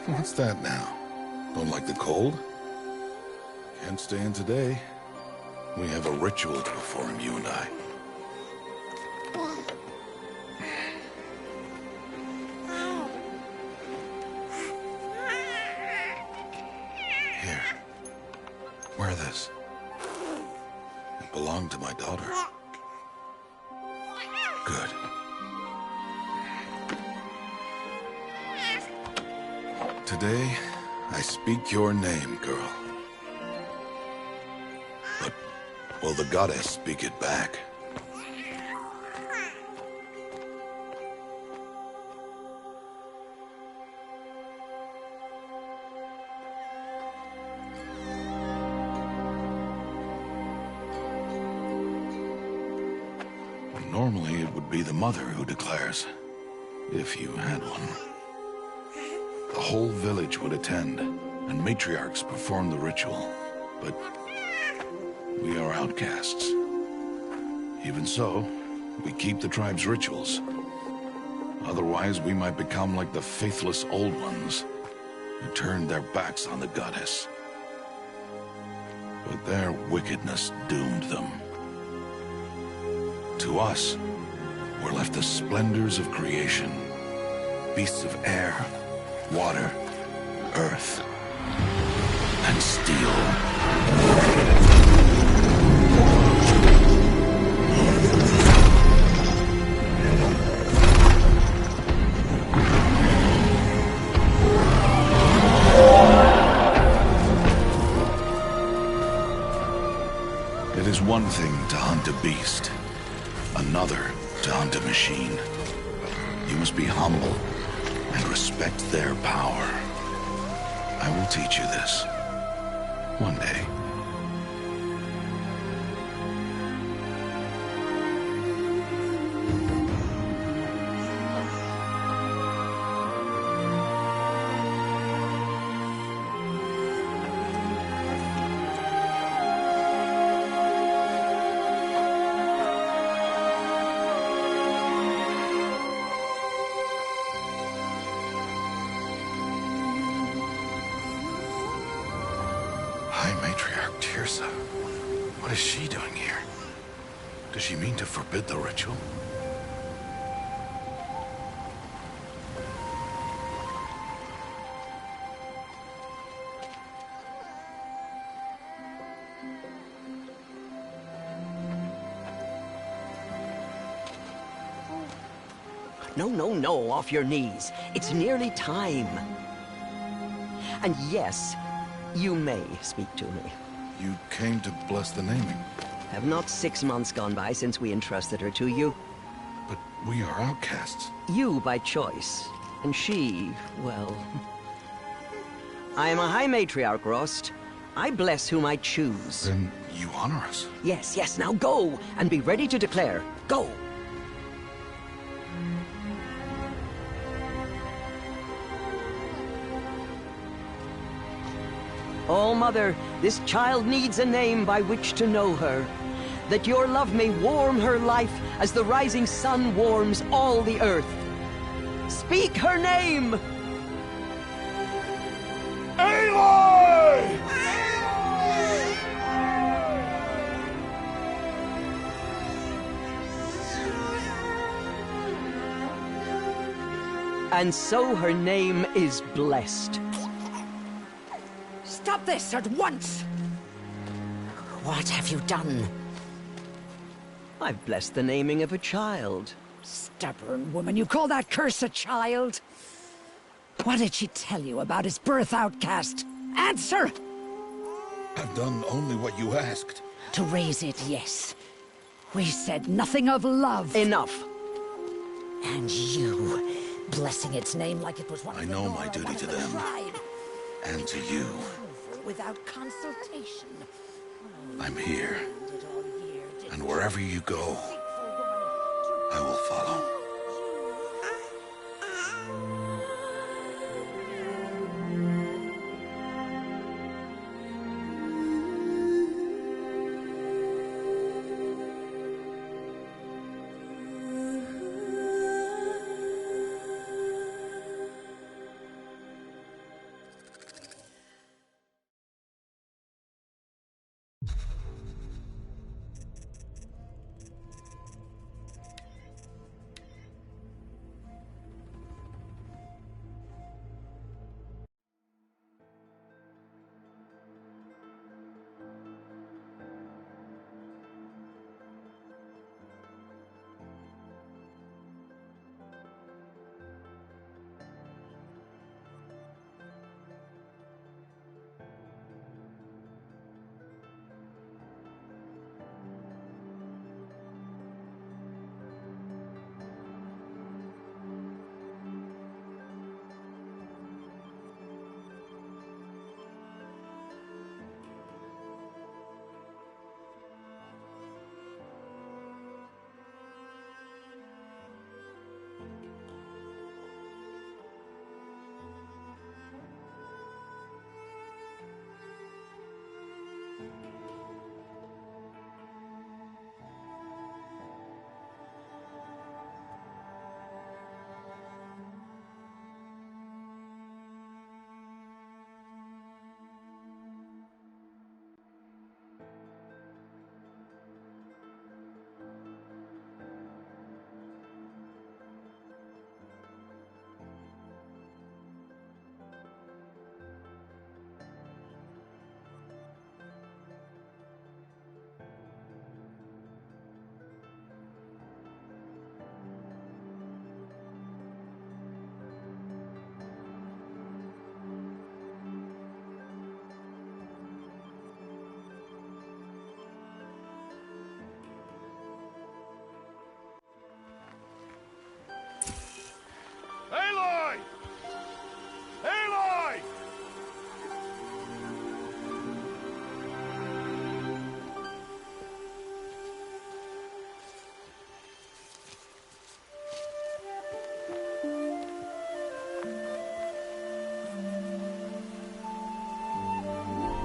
What's that now? Don't like the cold? Can't stay in today. We have a ritual to perform, you and I. Here. Wear this. It belonged to my daughter. Good. Today, I speak your name, girl. But will the goddess speak it back? Normally, it would be the mother who declares, if you had one. The whole village would attend, and matriarchs perform the ritual. But we are outcasts. Even so, we keep the tribe's rituals. Otherwise, we might become like the faithless old ones, who turned their backs on the goddess. But their wickedness doomed them. To us, were left the splendors of creation, beasts of air, water, earth, and steel. It is one thing to hunt a beast, another to hunt a machine. You must be humble and respect their power. I will teach you this. One day. High Matriarch Teersa. What is she doing here? Does she mean to forbid the ritual? No, off your knees. It's nearly time. And yes, you may speak to me. You came to bless the naming. Have not 6 months gone by since we entrusted her to you? But we are outcasts. You by choice, and she, well... I am a High Matriarch, Rost. I bless whom I choose. Then you honor us. Yes, now go, and be ready to declare. Go! Oh, Mother, this child needs a name by which to know her. That your love may warm her life as the rising sun warms all the earth. Speak her name! Aloy! And so her name is blessed. Stop this at once! What have you done? I've blessed the naming of a child. Stubborn woman, you call that curse a child? What did she tell you about his birth, outcast? Answer! I've done only what you asked. To raise it, yes. We said nothing of love. Enough. And you, blessing its name like it was one I of the know Nora, my duty one of to the them. tribe. And to you. Without consultation. I'm here. Did all year, did And wherever you go, I will follow.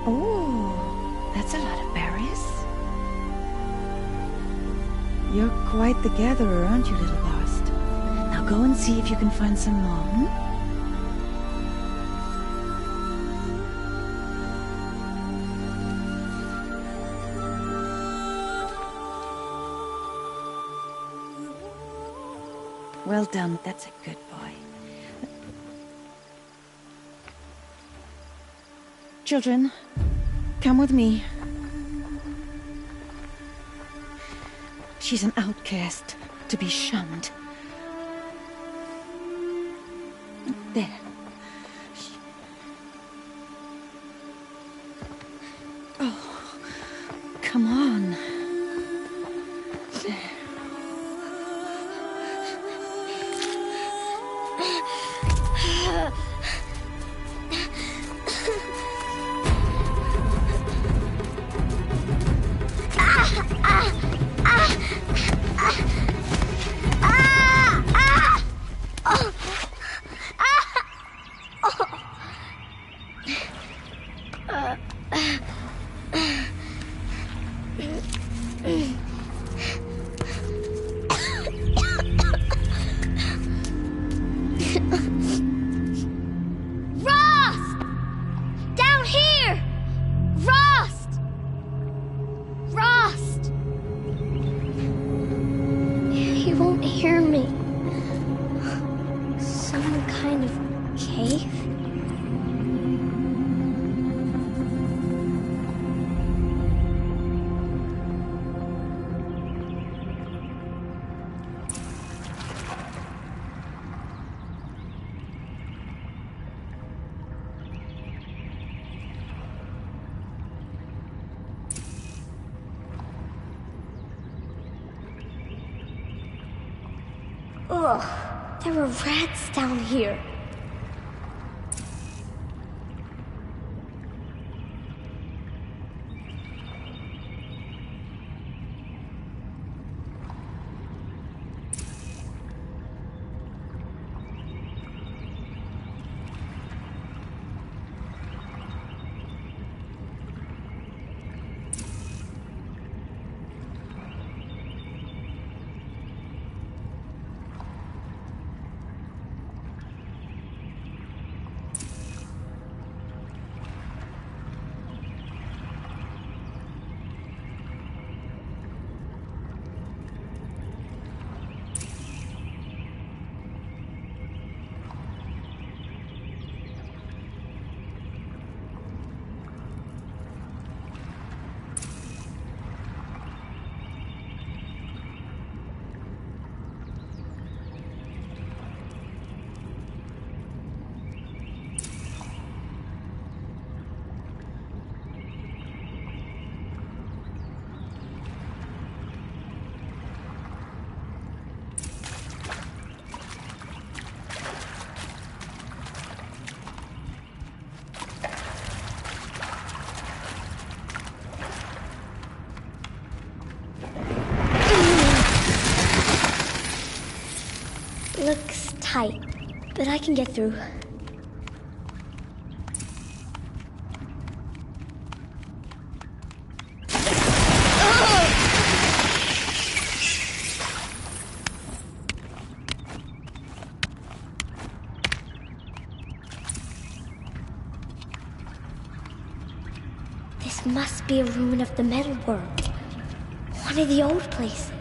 Oh, that's a lot of berries. You're quite the gatherer, aren't you, little Bast? Now go and see if you can find some more, hmm? Well done, that's a good boy. Children, come with me. She's an outcast, to be shunned. There. Oh, come on. There. Ugh, there were rats down here. Looks tight, but I can get through. This must be a ruin of the Metal World. One of the old places.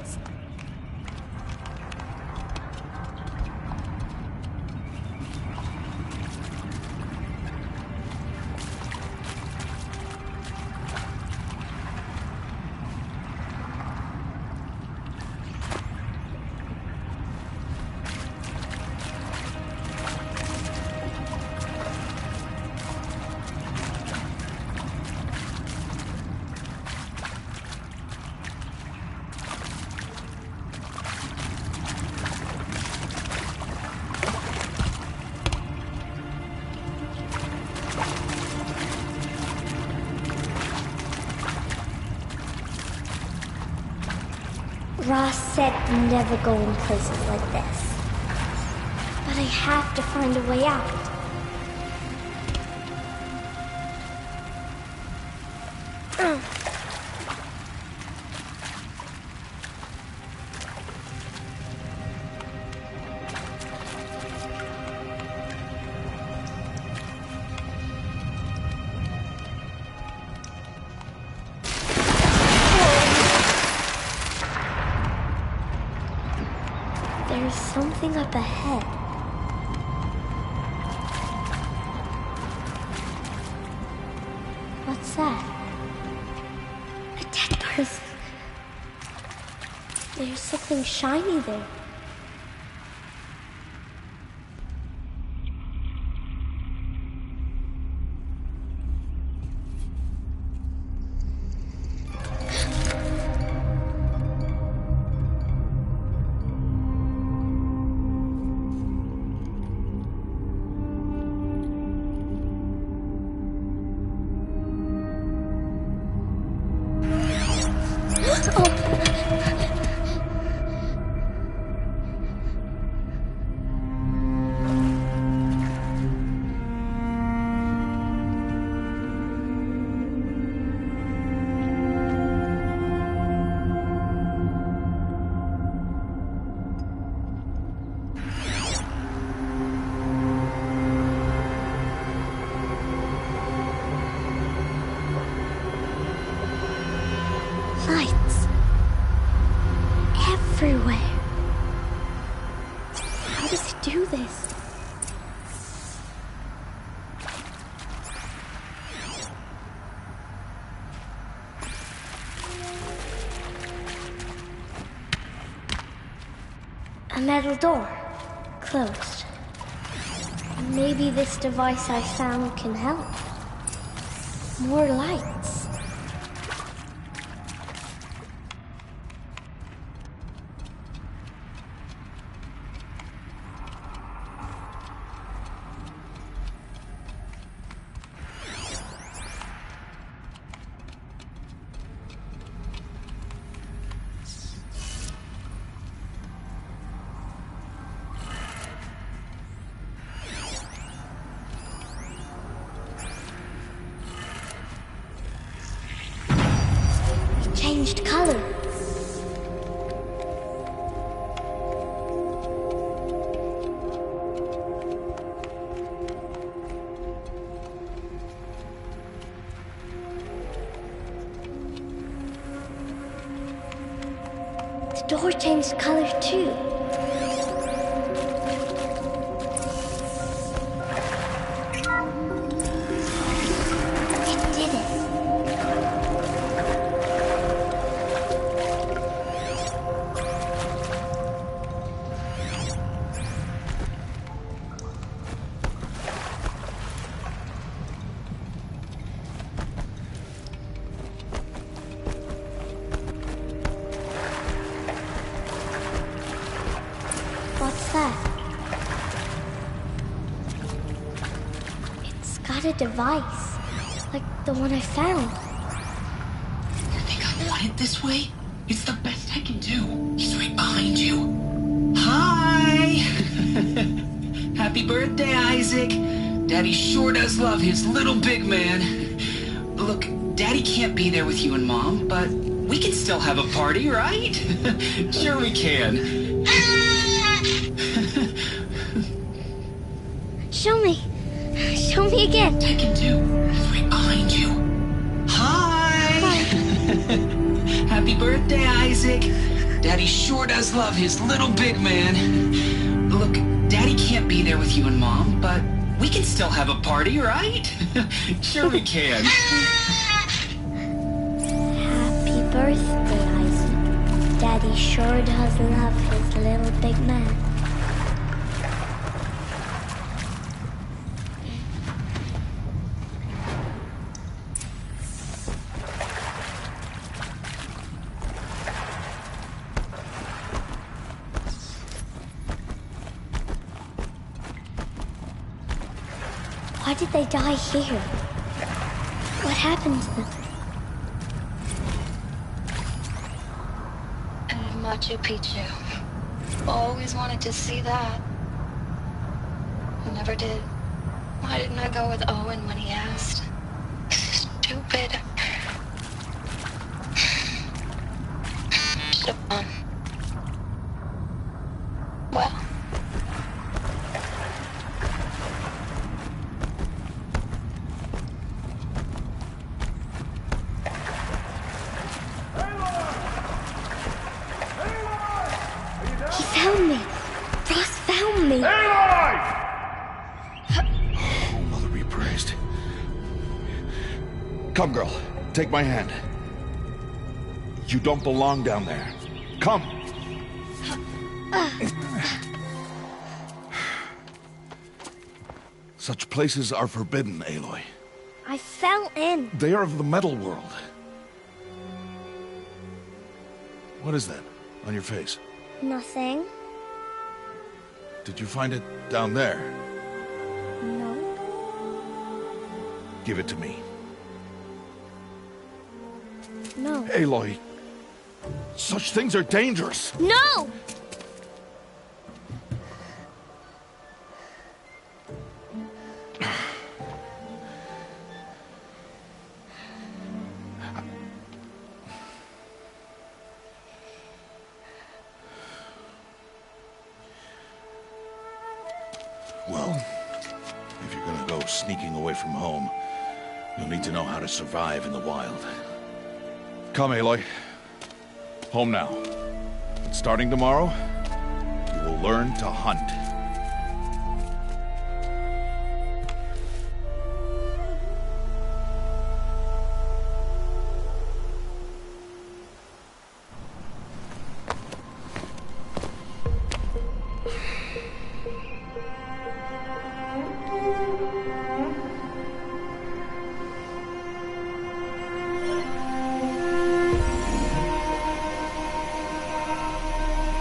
Ross said never go in places like this. But I have to find a way out. There's something up ahead. What's that? A dead person. There's something shiny there. Lights. Everywhere. How does he do this? A metal door. Closed. Maybe this device I found can help. More lights. Changed color. The door changed color too. It did it. What's that? It's got a device, like the one I found. You think I want it this way? It's the best I can do. He's right behind you. Hi! Happy birthday, Isaac. Daddy sure does love his little big man. Look, Daddy can't be there with you and Mom, but we can still have a party, right? Sure we can. Show me. Show me again. I can do. He's right behind you. Hi! Happy birthday, Isaac. Daddy sure does love his little big man. Look, Daddy can't be there with you and Mom, but we can still have a party, right? Sure we can. Happy birthday, Isaac. Daddy sure does love his little big man. Why did they die here? What happened to them? And Machu Picchu. Always wanted to see that. Never did. Why didn't I go with Owen when he asked? Stupid. must have well. He found me. Ross found me. Oh, Mother be praised. Come, girl. Take my hand. You don't belong down there. Come! Such places are forbidden, Aloy. I fell in. They are of the metal world. What is that on your face? Nothing. Did you find it down there? No. Give it to me. No. Aloy, such things are dangerous. No! Well, if you're gonna go sneaking away from home, you'll need to know how to survive in the wild. Come, Aloy. Home now. But starting tomorrow, you will learn to hunt.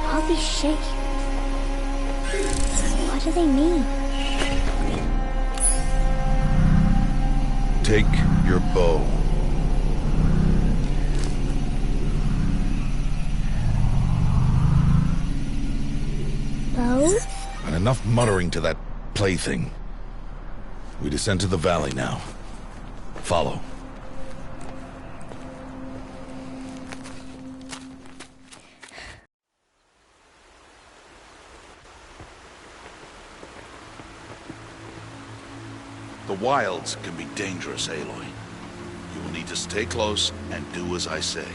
All these shapes. What do they mean? Take your bow. Bow? And enough muttering to that plaything. We descend to the valley now. Follow. The wilds can be dangerous, Aloy. You will need to stay close and do as I say.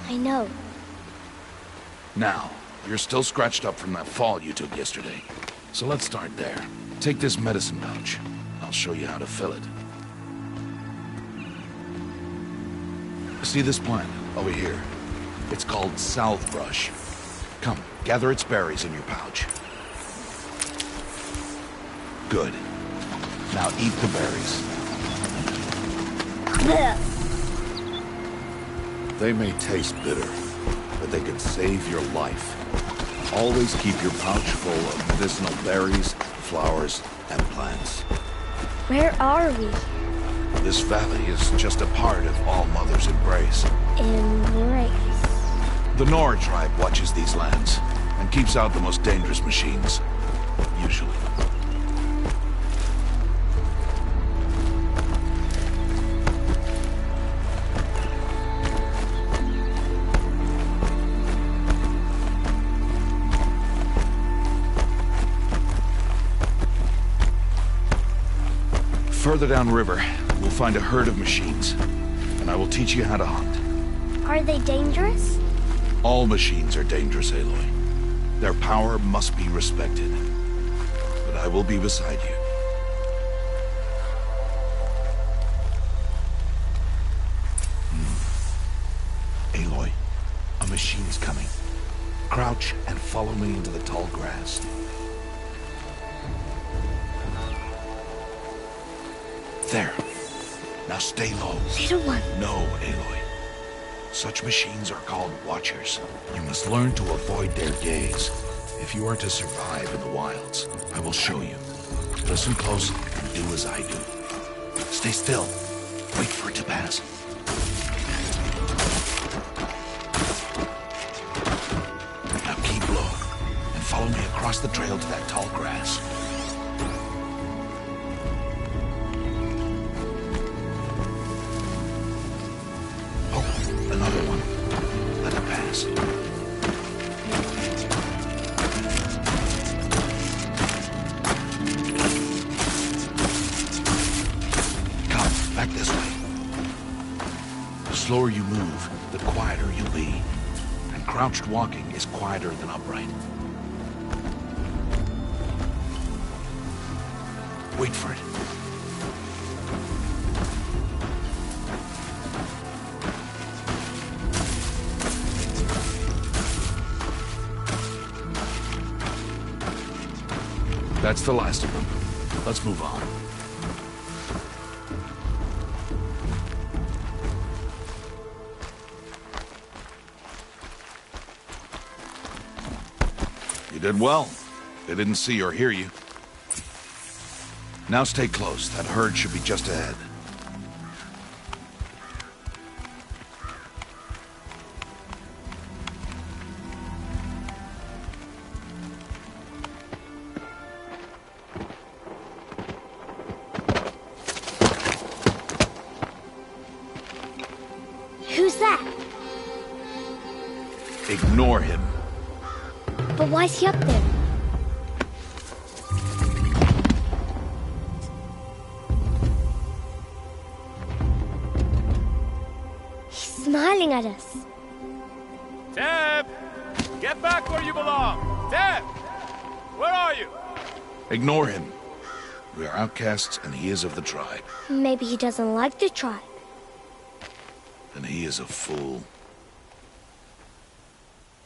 I know. Now, you're still scratched up from that fall you took yesterday. So let's start there. Take this medicine pouch. I'll show you how to fill it. See this plant over here? It's called salve brush. Come, gather its berries in your pouch. Good. Now eat the berries. Blech. They may taste bitter, but they could save your life. Always keep your pouch full of medicinal berries, flowers, and plants. Where are we? This valley is just a part of All Mother's embrace. Embrace. The Nora tribe watches these lands and keeps out the most dangerous machines. Usually. Further downriver, we'll find a herd of machines, and I will teach you how to hunt. Are they dangerous? All machines are dangerous, Aloy. Their power must be respected. But I will be beside you. Aloy, a machine's coming. Crouch and follow me into the tall grass. There. Now stay low. Little one. No, Aloy. Such machines are called Watchers. You must learn to avoid their gaze. If you are to survive in the wilds, I will show you. Listen close and do as I do. Stay still. Wait for it to pass. Now keep low and follow me across the trail to that tall grass. Another one. Let pass. Come, back this way. The slower you move, the quieter you'll be. And crouched walking is quieter than upright. Wait for it. That's the last of them. Let's move on. You did well. They didn't see or hear you. Now stay close. That herd should be just ahead. Who's that? Ignore him. But why's he up there? He's smiling at us. Teb! Get back where you belong! Teb! Where are you? Ignore him. We are outcasts and he is of the tribe. Maybe he doesn't like the tribe. And he is a fool.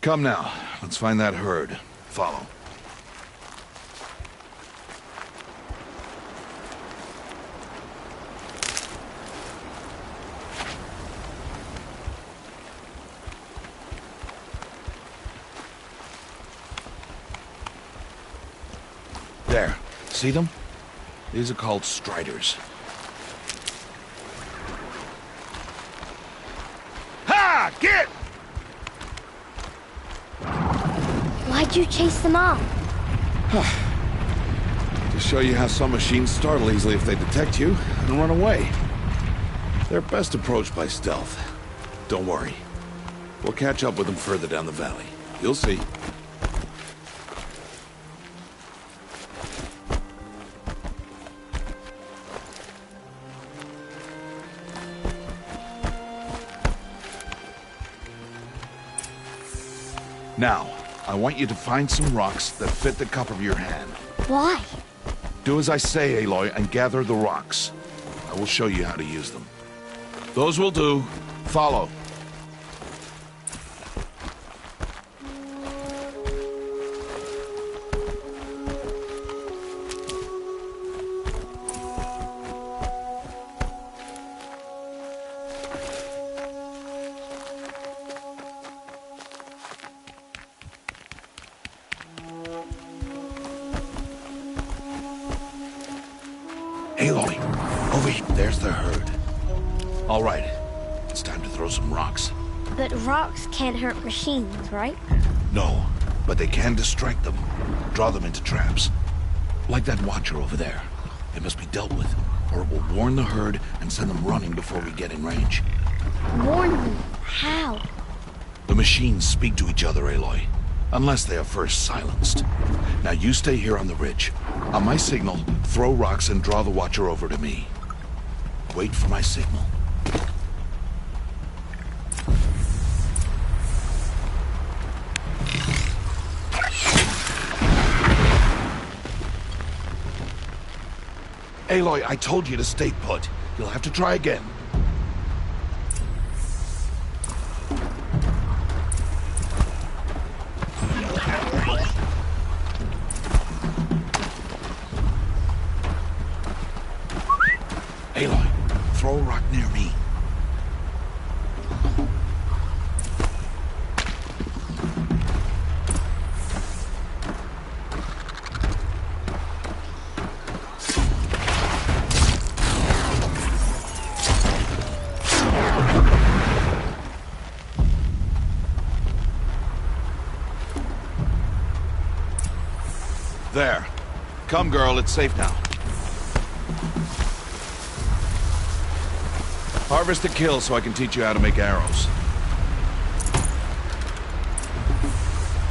Come now, let's find that herd. Follow. There. See them? These are called striders. Ha! Get! Why'd you chase them off? To show you how some machines startle easily if they detect you and run away. They're best approached by stealth. Don't worry. We'll catch up with them further down the valley. You'll see. Now, I want you to find some rocks that fit the cup of your hand. Why? Do as I say, Aloy, and gather the rocks. I will show you how to use them. Those will do. Follow. Aloy, over here. There's the herd. All right, it's time to throw some rocks. But rocks can't hurt machines, right? No, but they can distract them. Draw them into traps. Like that watcher over there. It must be dealt with, or it will warn the herd and send them running before we get in range. Warn them? How? The machines speak to each other, Aloy. Unless they are first silenced. Now you stay here on the ridge. On my signal, throw rocks and draw the watcher over to me. Wait for my signal. Aloy, I told you to stay put. You'll have to try again. Aloy, throw a rock near me. There. Come, girl, it's safe now. Harvest a kill so I can teach you how to make arrows.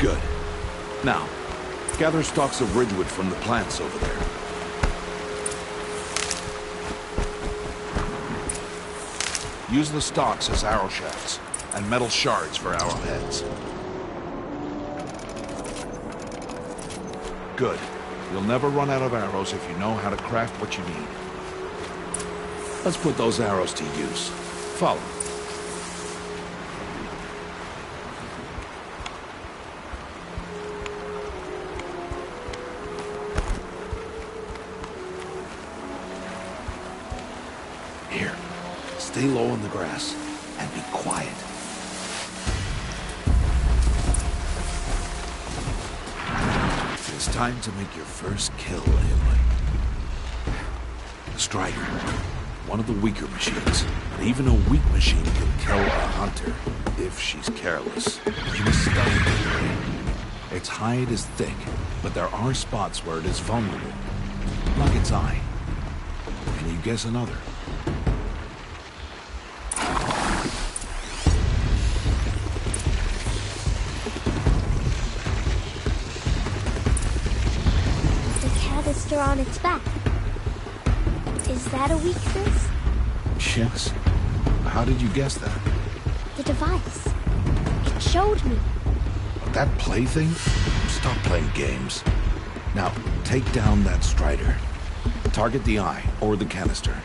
Good. Now, gather stalks of ridgewood from the plants over there. Use the stalks as arrow shafts, and metal shards for arrowheads. Good. You'll never run out of arrows if you know how to craft what you need. Let's put those arrows to use. Follow. Here. Stay low in the grass and be quiet. It's time to make your first kill, Aloy. The Strider. One of the weaker machines. But even a weak machine can kill a hunter if she's careless. You must study it. Its hide is thick, but there are spots where it is vulnerable. Like its eye. Can you guess another? On its back. Is that a weakness? Yes. How did you guess that? The device. It showed me. That plaything? Stop playing games. Now, take down that Strider. Target the eye or the canister.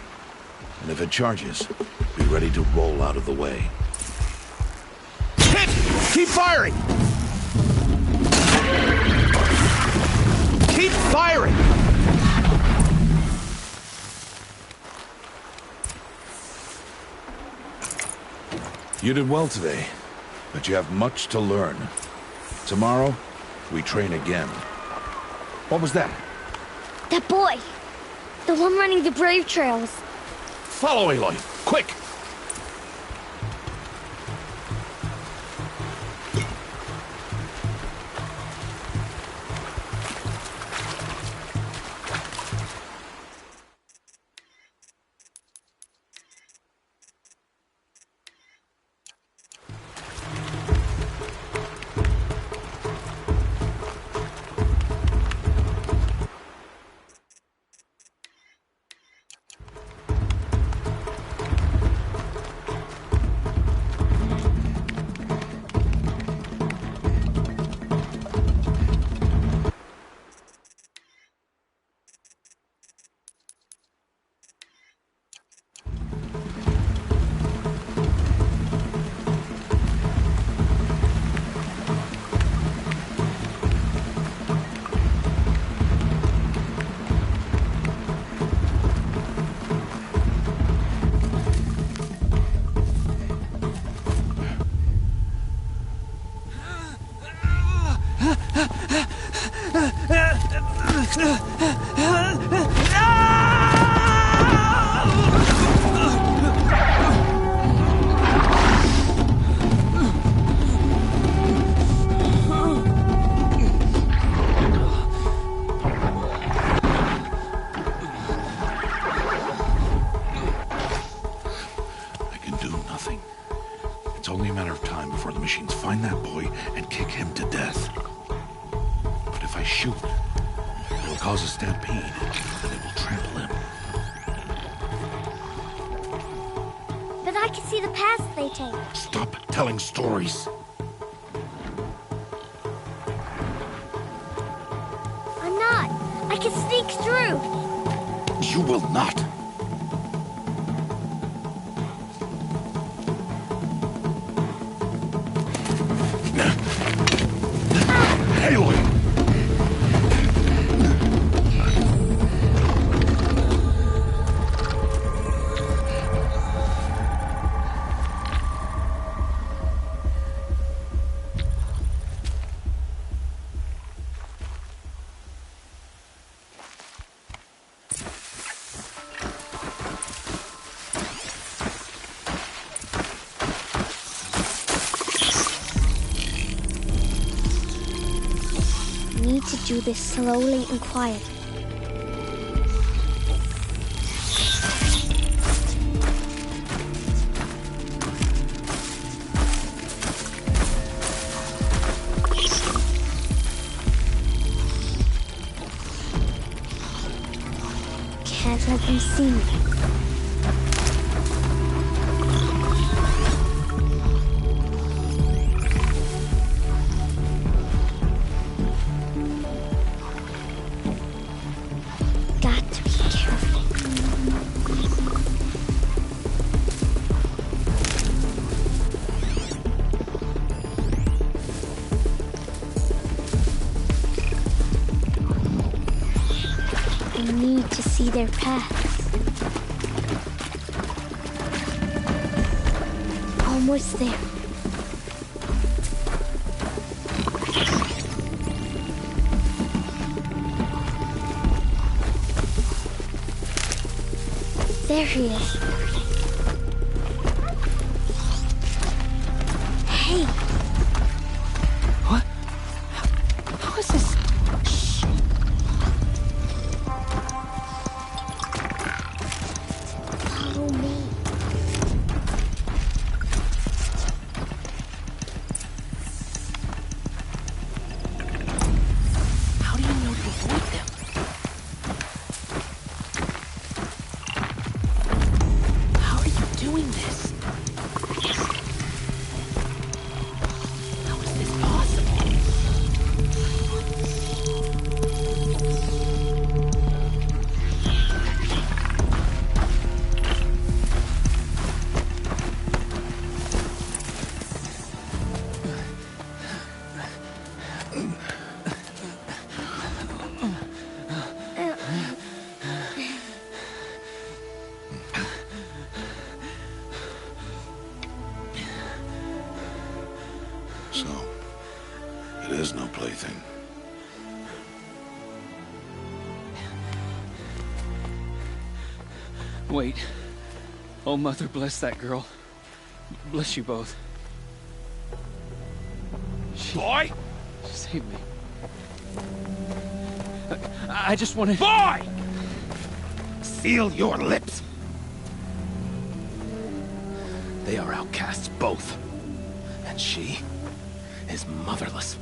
And if it charges, be ready to roll out of the way. Hit! Keep firing! Keep firing! You did well today, but you have much to learn. Tomorrow, we train again. What was that? That boy! The one running the brave trails. Follow Aloy, quick! It's only a matter of time before the machines find that boy and kick him to death. But if I shoot, it'll cause a stampede, and it will trample him. But I can see the paths they take. Stop telling stories. I'm not. I can sneak through. You will not. Aloy! Need to do this slowly and quietly. can't let them see me. Got to be careful. I need to see their paths. Almost there. There he is. Hey. What? How is this? Shh. Follow me. How do you know to avoid them? How are you doing this? How is this possible? So, it is no plaything. Wait. Oh, Mother, bless that girl. Bless you both. She Boy! saved me. I just wanted... Boy! Seal your lips. They are outcasts, both. And she is motherless.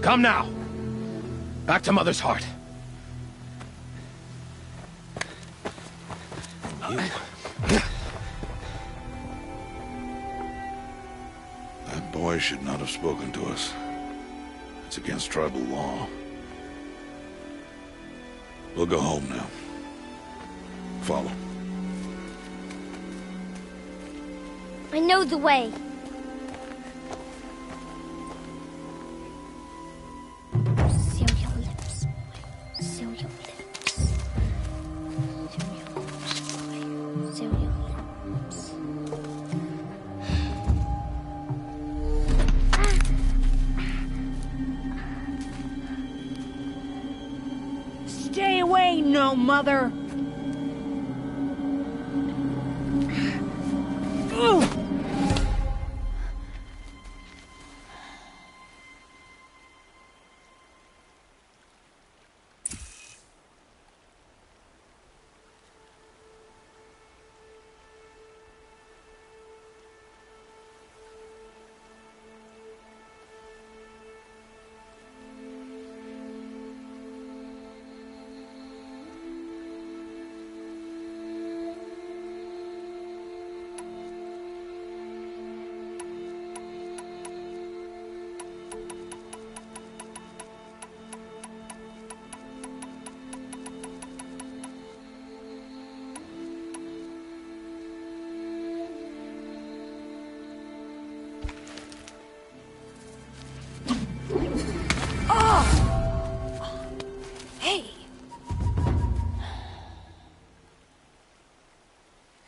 Come now. Back to Mother's heart. And you. That boy should not have spoken to us. It's against tribal law. We'll go home now. Follow. I know the way. Seal your lips, boy. Seal your lips. Seal your lips, boy. Seal your lips. Stay away, no mother! Ooh! Hey!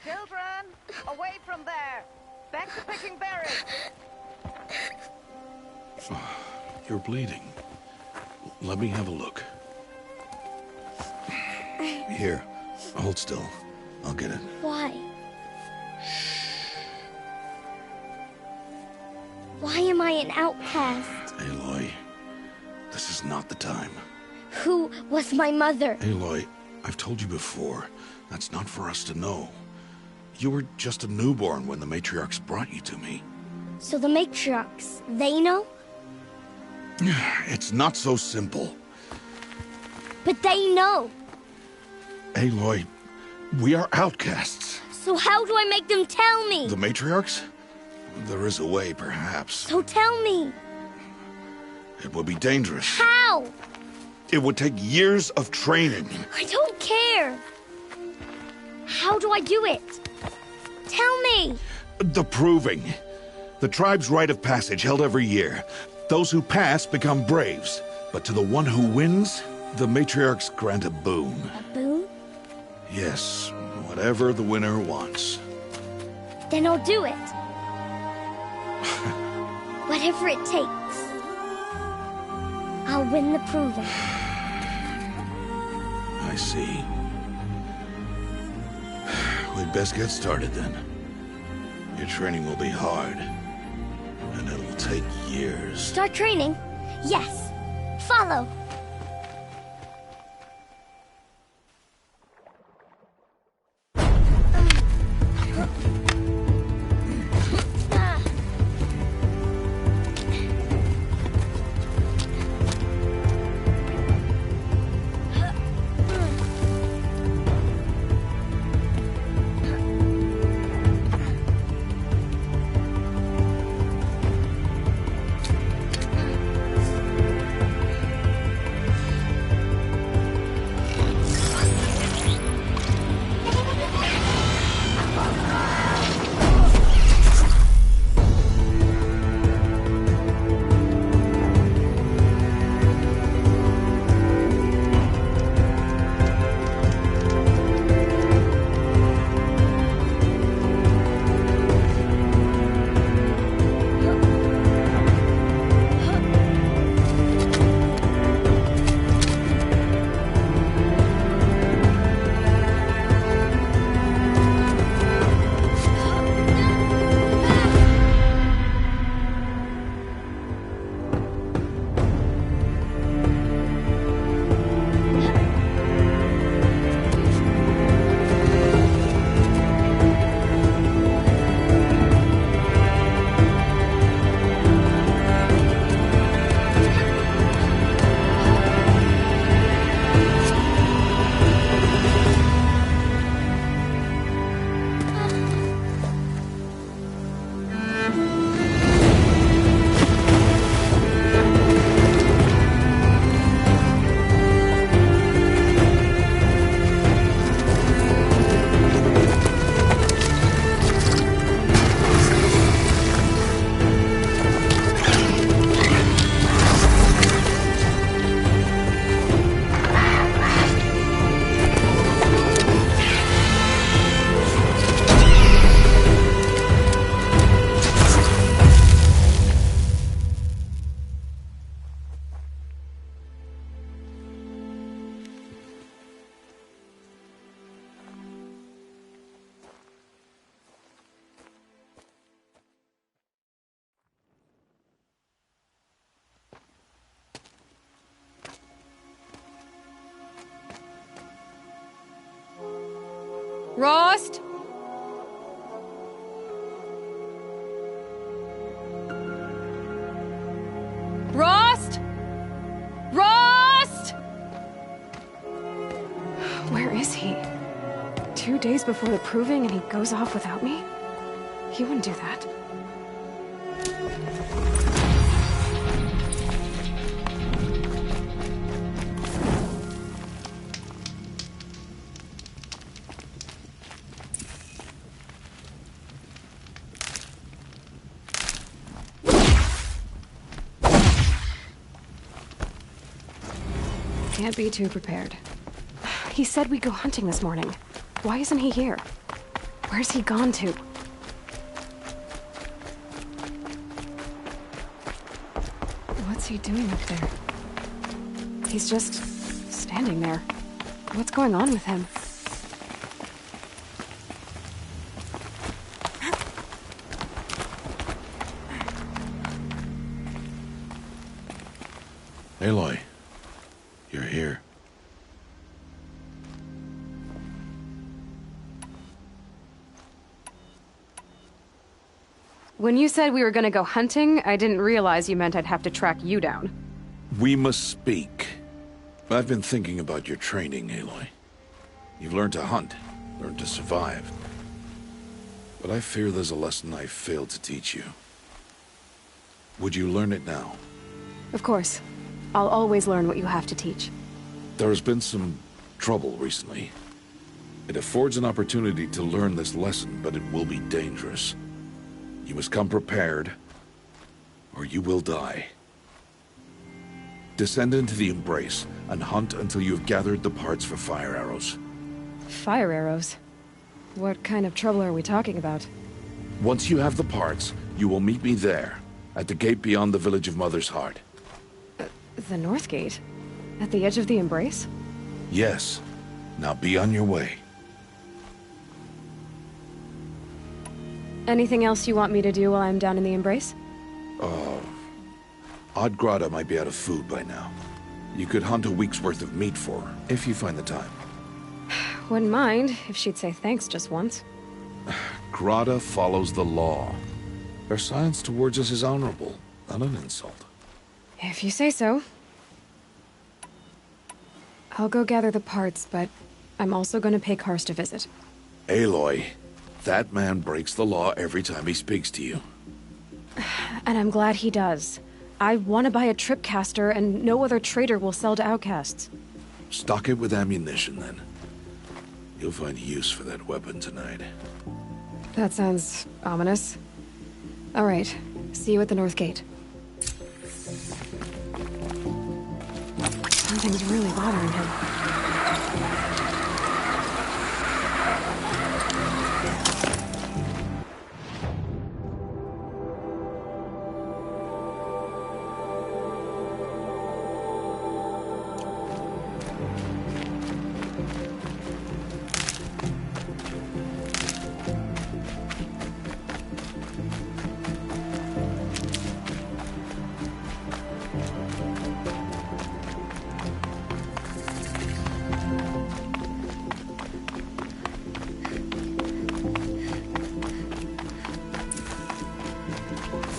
Children, away from there. Back to picking berries. You're bleeding. Let me have a look. Here, hold still. I'll get it. Why? Why am I an outcast? Aloy, this is not the time. Who was my mother? Aloy, I've told you before, that's not for us to know. You were just a newborn when the matriarchs brought you to me. So the matriarchs, they know? It's not so simple. But they know. Aloy, we are outcasts. So how do I make them tell me? The matriarchs? There is a way, perhaps. So tell me. It would be dangerous. How? It would take years of training. I don't care. How do I do it? Tell me. The proving. The tribe's rite of passage held every year. Those who pass become braves. But to the one who wins, the matriarchs grant a boon. A boon? Yes, whatever the winner wants. Then I'll do it. Whatever it takes. I'll win the proving. I see. We'd best get started then. Your training will be hard. And it'll take years. Start training? Yes. Follow. Rost? Rost? Rost? Where is he? 2 days before the proving and he goes off without me? He wouldn't do that. Can't be too prepared. He said we'd go hunting this morning. Why isn't he here? Where's he gone to? What's he doing up there? He's just standing there. What's going on with him? Aloy, you're here. When you said we were gonna go hunting, I didn't realize you meant I'd have to track you down. We must speak. I've been thinking about your training, Aloy. You've learned to hunt, learned to survive. But I fear there's a lesson I failed to teach you. Would you learn it now? Of course. I'll always learn what you have to teach. There has been some trouble recently. It affords an opportunity to learn this lesson, but it will be dangerous. You must come prepared, or you will die. Descend into the Embrace, and hunt until you have gathered the parts for fire arrows. Fire arrows? What kind of trouble are we talking about? Once you have the parts, you will meet me there, at the gate beyond the village of Mother's Heart. The North Gate? At the edge of the Embrace? Yes. Now be on your way. Anything else you want me to do while I'm down in the Embrace? Odgrada might be out of food by now. You could hunt a week's worth of meat for her, if you find the time. Wouldn't mind if she'd say thanks just once. Grada follows the law. Her silence towards us is honorable, not an insult. If you say so. I'll go gather the parts, but I'm also going to pay Karst a visit. Aloy, that man breaks the law every time he speaks to you. And I'm glad he does. I want to buy a tripcaster, and no other trader will sell to outcasts. Stock it with ammunition, then. You'll find use for that weapon tonight. That sounds ominous. All right. See you at the North Gate. Something's really bothering him.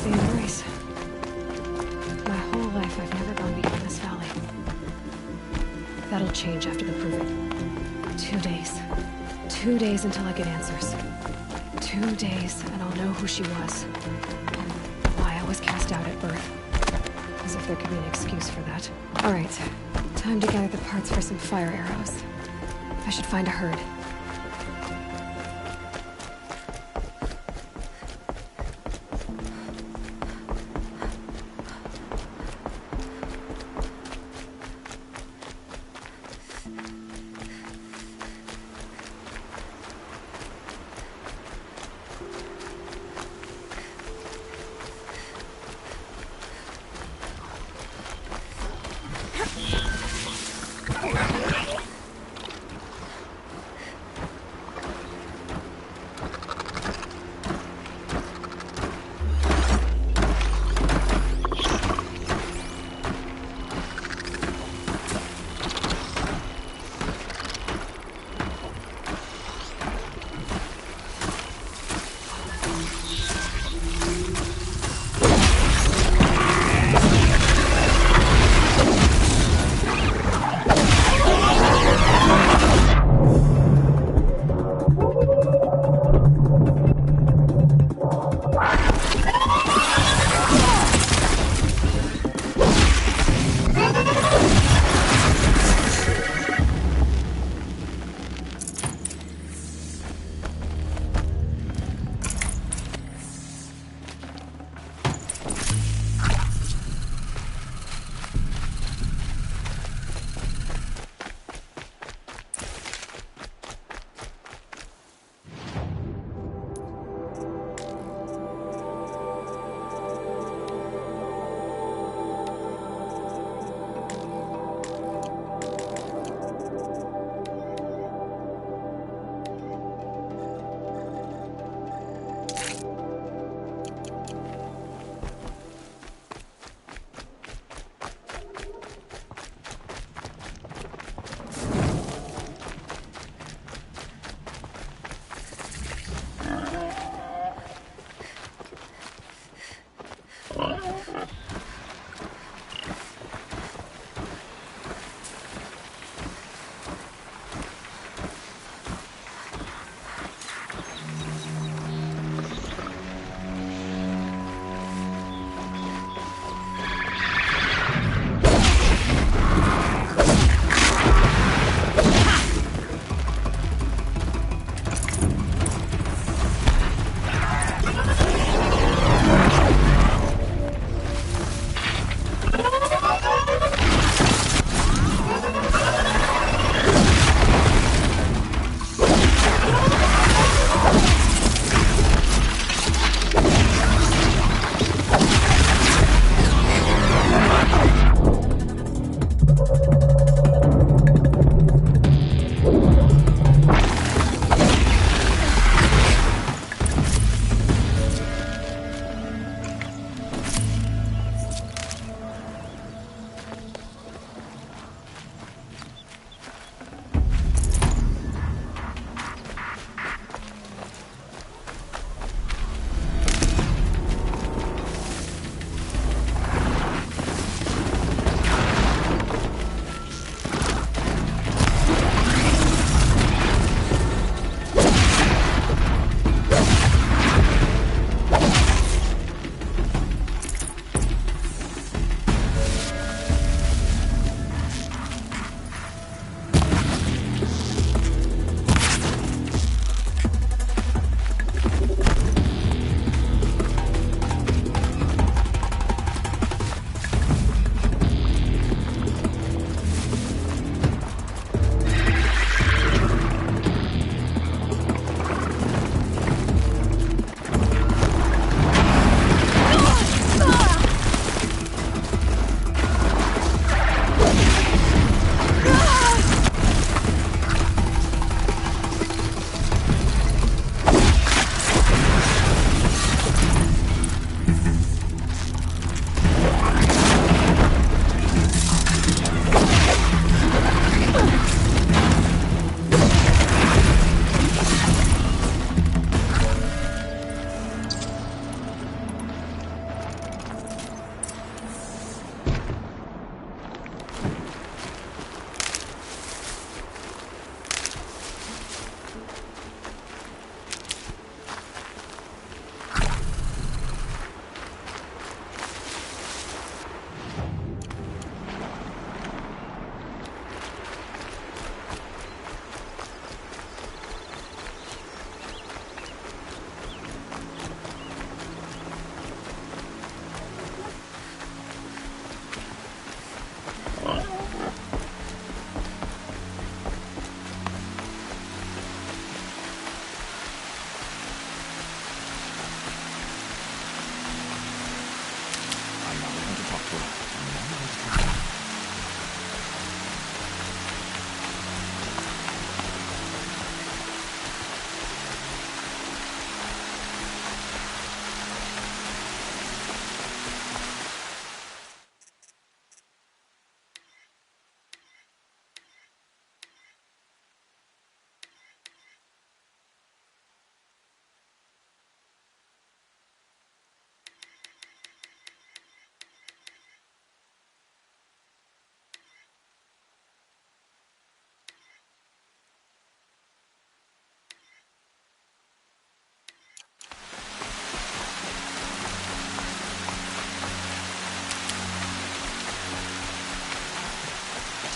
The Embrace. My whole life I've never gone beyond this valley. That'll change after the Proving. 2 days. 2 days until I get answers. 2 days and I'll know who she was. And why I was cast out at birth. As if there could be an excuse for that. Alright. Time to gather the parts for some fire arrows. I should find a herd.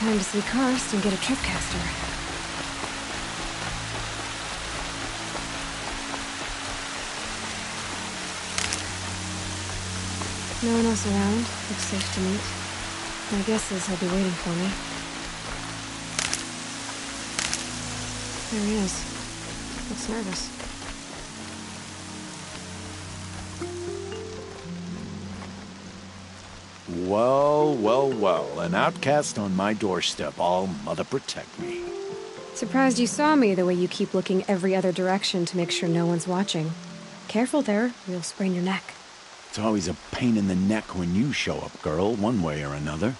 Time to see Karst and get a tripcaster. No one else around. Looks safe to meet. My guess is he'll be waiting for me. There he is. Looks nervous. Well, well, well. An outcast on my doorstep. All mother protect me. Surprised you saw me the way you keep looking every other direction to make sure no one's watching. Careful there, or you'll sprain your neck. It's always a pain in the neck when you show up, girl, one way or another.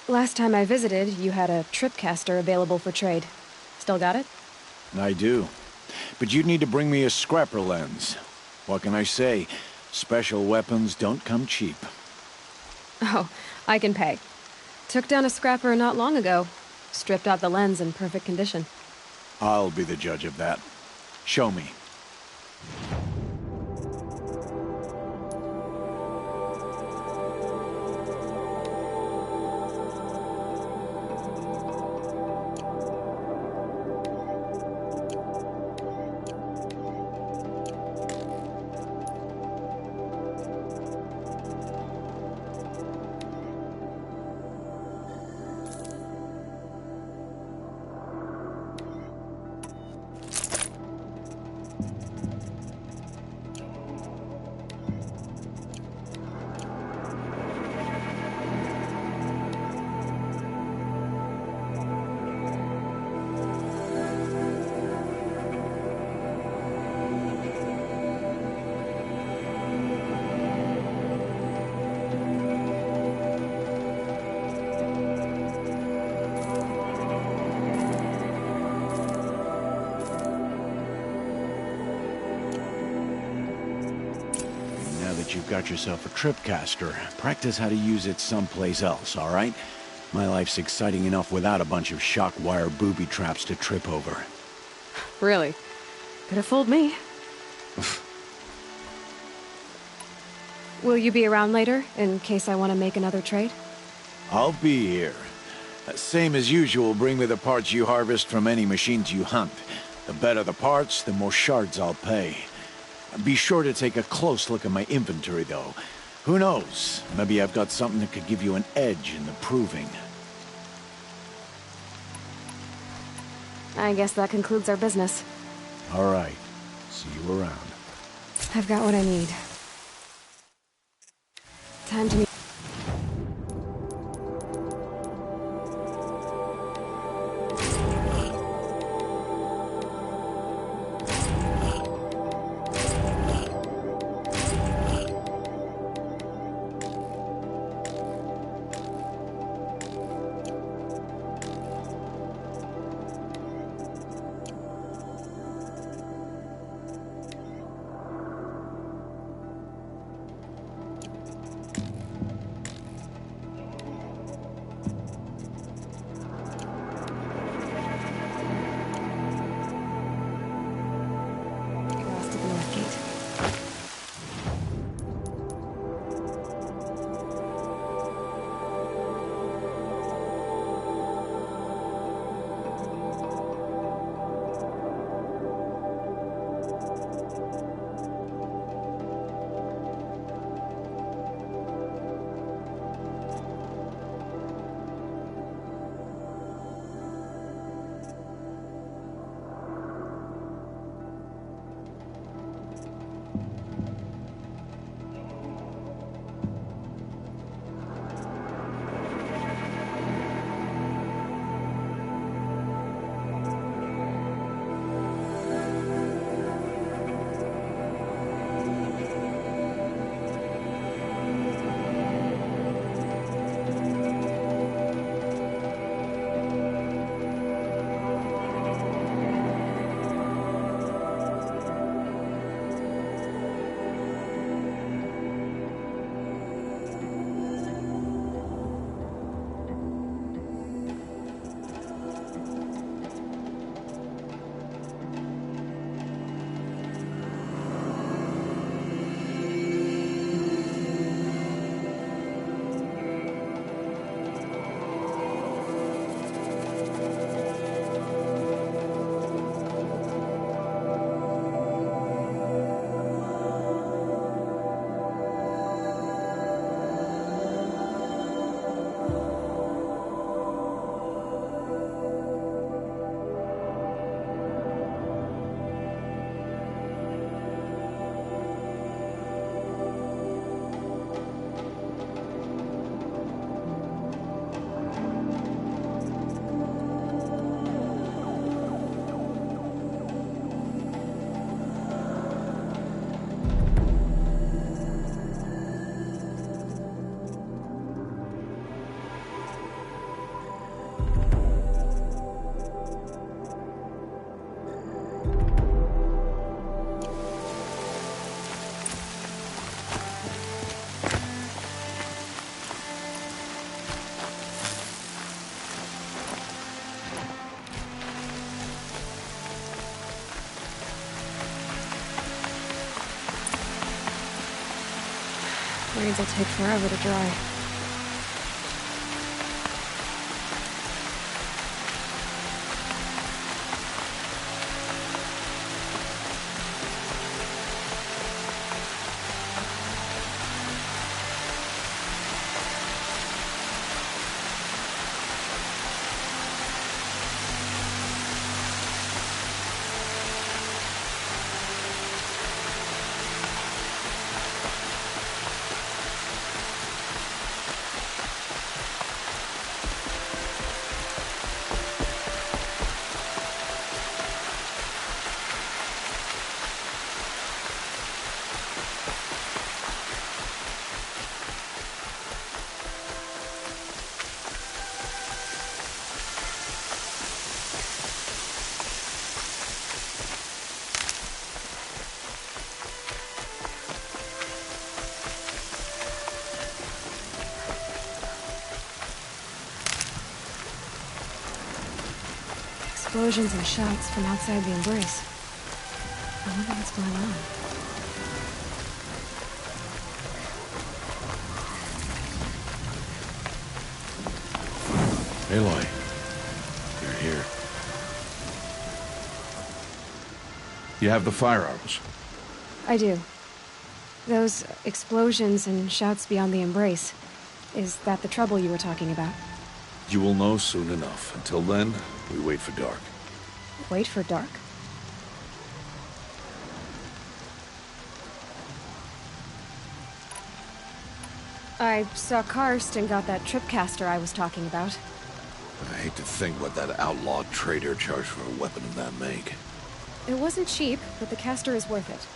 Last time I visited, you had a tripcaster available for trade. Still got it? I do. But you'd need to bring me a scrapper lens. What can I say? Special weapons don't come cheap. Oh, I can pay. Took down a scrapper not long ago. Stripped out the lens in perfect condition. I'll be the judge of that. Show me. You've got yourself a tripcaster. Practice how to use it someplace else, all right? My life's exciting enough without a bunch of shock wire booby traps to trip over. Really? Could have fooled me. Will you be around later, in case I want to make another trade? I'll be here. Same as usual, bring me the parts you harvest from any machines you hunt. The better the parts, the more shards I'll pay. Be sure to take a close look at my inventory, though. Who knows? Maybe I've got something that could give you an edge in the proving. I guess that concludes our business. All right. See you around. I've got what I need. Time to meet. Blades will take forever to dry. Explosions and shouts from outside the Embrace. I wonder what's going on. Aloy, you're here. You have the fire arrows. I do. Those explosions and shouts beyond the Embrace. Is that the trouble you were talking about? You will know soon enough. Until then, we wait for dark. Wait for dark? I saw Karst and got that tripcaster I was talking about. I hate to think what that outlaw trader charged for a weapon of that make. It wasn't cheap, but the caster is worth it.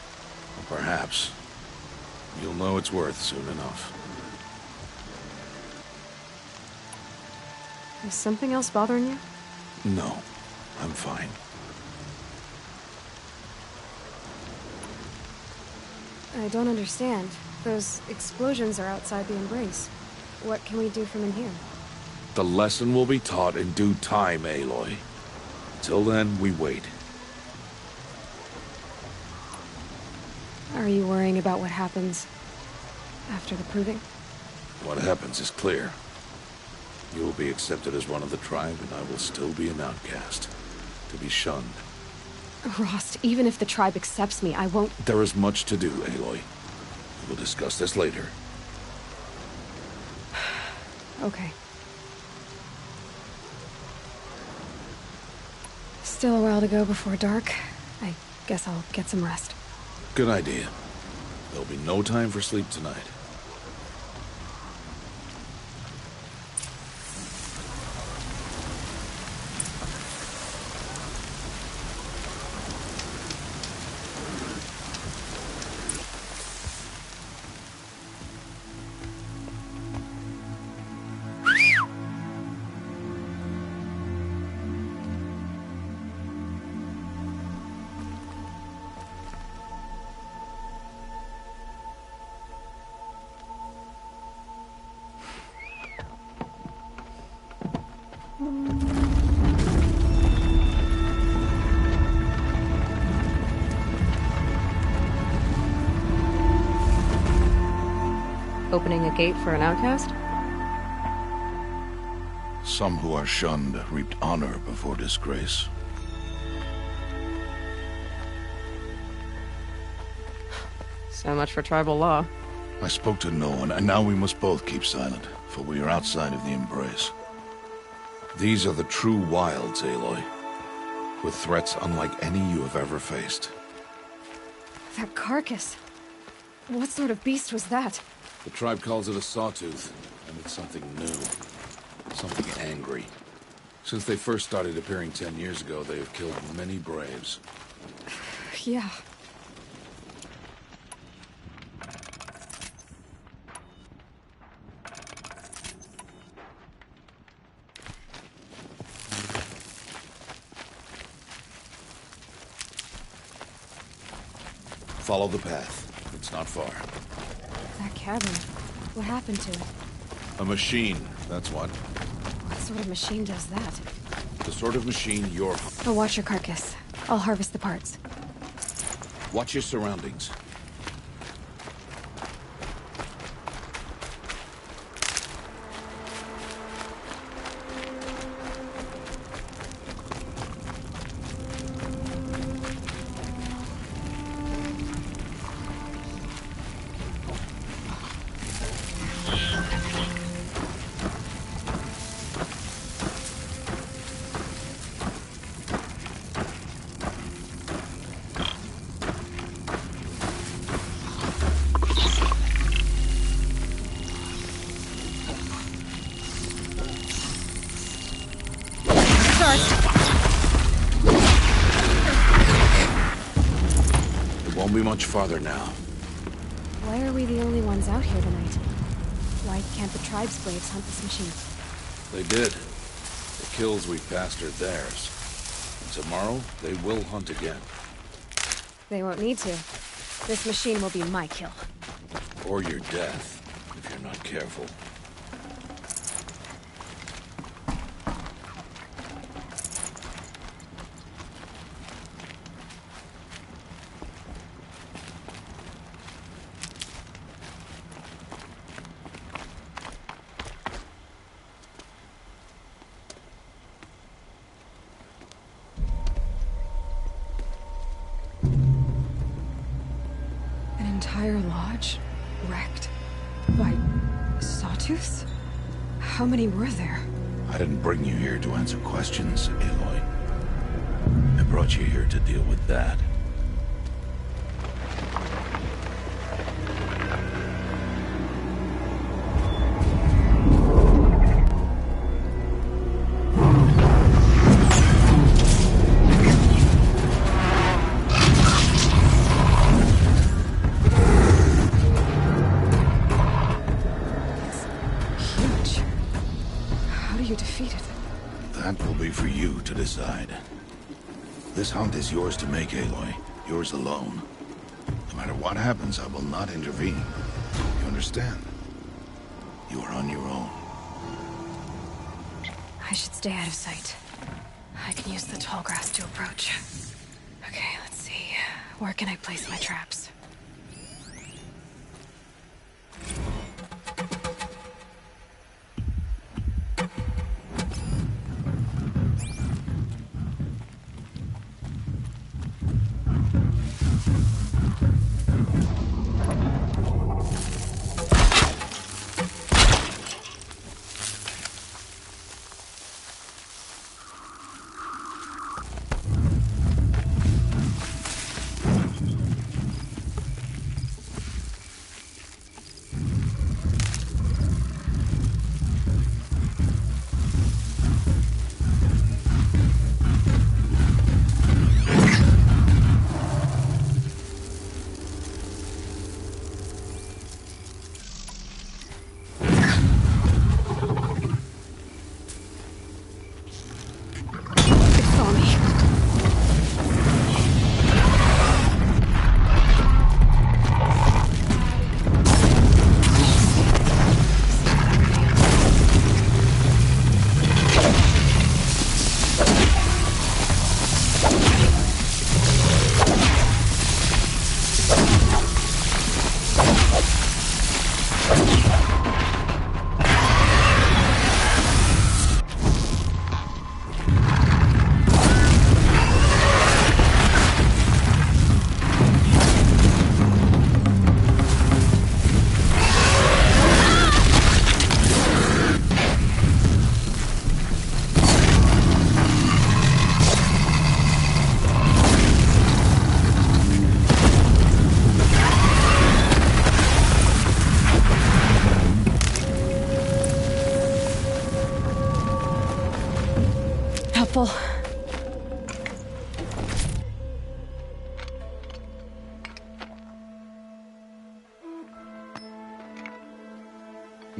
Well, perhaps. You'll know it's worth soon enough. Is something else bothering you? No, I'm fine. I don't understand. Those explosions are outside the Embrace. What can we do from in here? The lesson will be taught in due time, Aloy. Till then, we wait. Are you worrying about what happens after the Proving? What happens is clear. You will be accepted as one of the tribe, and I will still be an outcast. To be shunned. Rost, even if the tribe accepts me, I won't... There is much to do, Aloy. We will discuss this later. Okay. Still a while to go before dark. I guess I'll get some rest. Good idea. There'll be no time for sleep tonight. Opening a gate for an outcast? Some who are shunned reaped honor before disgrace. So much for tribal law. I spoke to no one, and now we must both keep silent, for we are outside of the Embrace. These are the true wilds, Aloy, with threats unlike any you have ever faced. That carcass. What sort of beast was that? The tribe calls it a sawtooth, and it's something new. Something angry. Since they first started appearing 10 years ago, they have killed many braves. Yeah. Follow the path. It's not far. That cabin. What happened to it? A machine, that's what. What sort of machine does that? The sort of machine you're... I'll watch your carcass. I'll harvest the parts. Watch your surroundings. Won't be much farther now. Why are we the only ones out here tonight? Why can't the tribe's braves hunt this machine? They did. The kills we passed are theirs. And tomorrow, they will hunt again. They won't need to. This machine will be my kill. Or your death, if you're not careful. Entire lodge wrecked by sawtooths? How many were there? I didn't bring you here to answer questions, Aloy. I brought you here to deal with that. Decide. This hunt is yours to make, Aloy. Yours alone. No matter what happens, I will not intervene. You understand? You are on your own. I should stay out of sight. I can use the tall grass to approach. Okay, let's see. Where can I place my traps?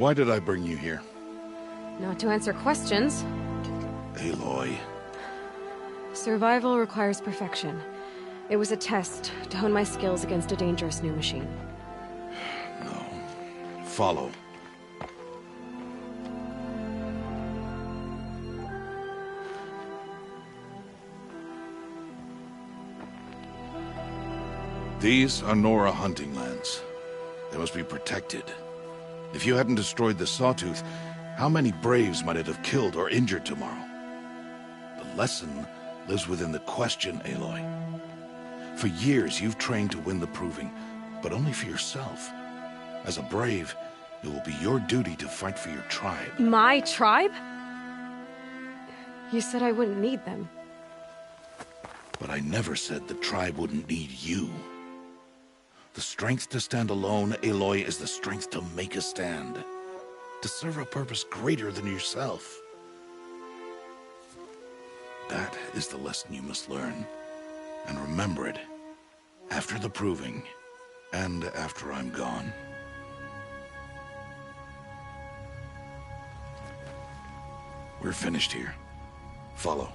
Why did I bring you here? Not to answer questions. Aloy. Survival requires perfection. It was a test to hone my skills against a dangerous new machine. No. Follow. These are Nora hunting lands. They must be protected. If you hadn't destroyed the Sawtooth, how many Braves might it have killed or injured tomorrow? The lesson lives within the question, Aloy. For years, you've trained to win the Proving, but only for yourself. As a Brave, it will be your duty to fight for your tribe. My tribe? You said I wouldn't need them. But I never said the tribe wouldn't need you. The strength to stand alone, Aloy, is the strength to make a stand. To serve a purpose greater than yourself. That is the lesson you must learn. And remember it After the proving, and after I'm gone. We're finished here. Follow.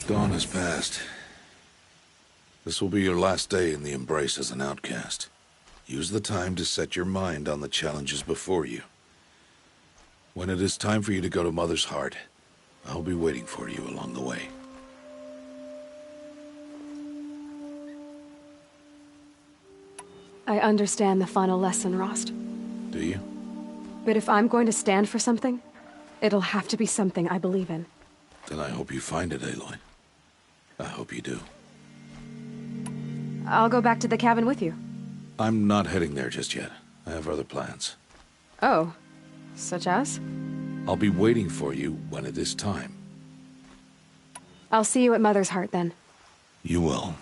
Dawn has passed. This will be your last day in the Embrace as an outcast. Use the time to set your mind on the challenges before you. When it is time for you to go to Mother's Heart, I'll be waiting for you along the way. I understand the final lesson, Rost. Do you? But if I'm going to stand for something, it'll have to be something I believe in. Then I hope you find it, Aloy. I hope you do. I'll go back to the cabin with you. I'm not heading there just yet. I have other plans. Oh. Such as? I'll be waiting for you when it is time. I'll see you at Mother's Heart, then. You will.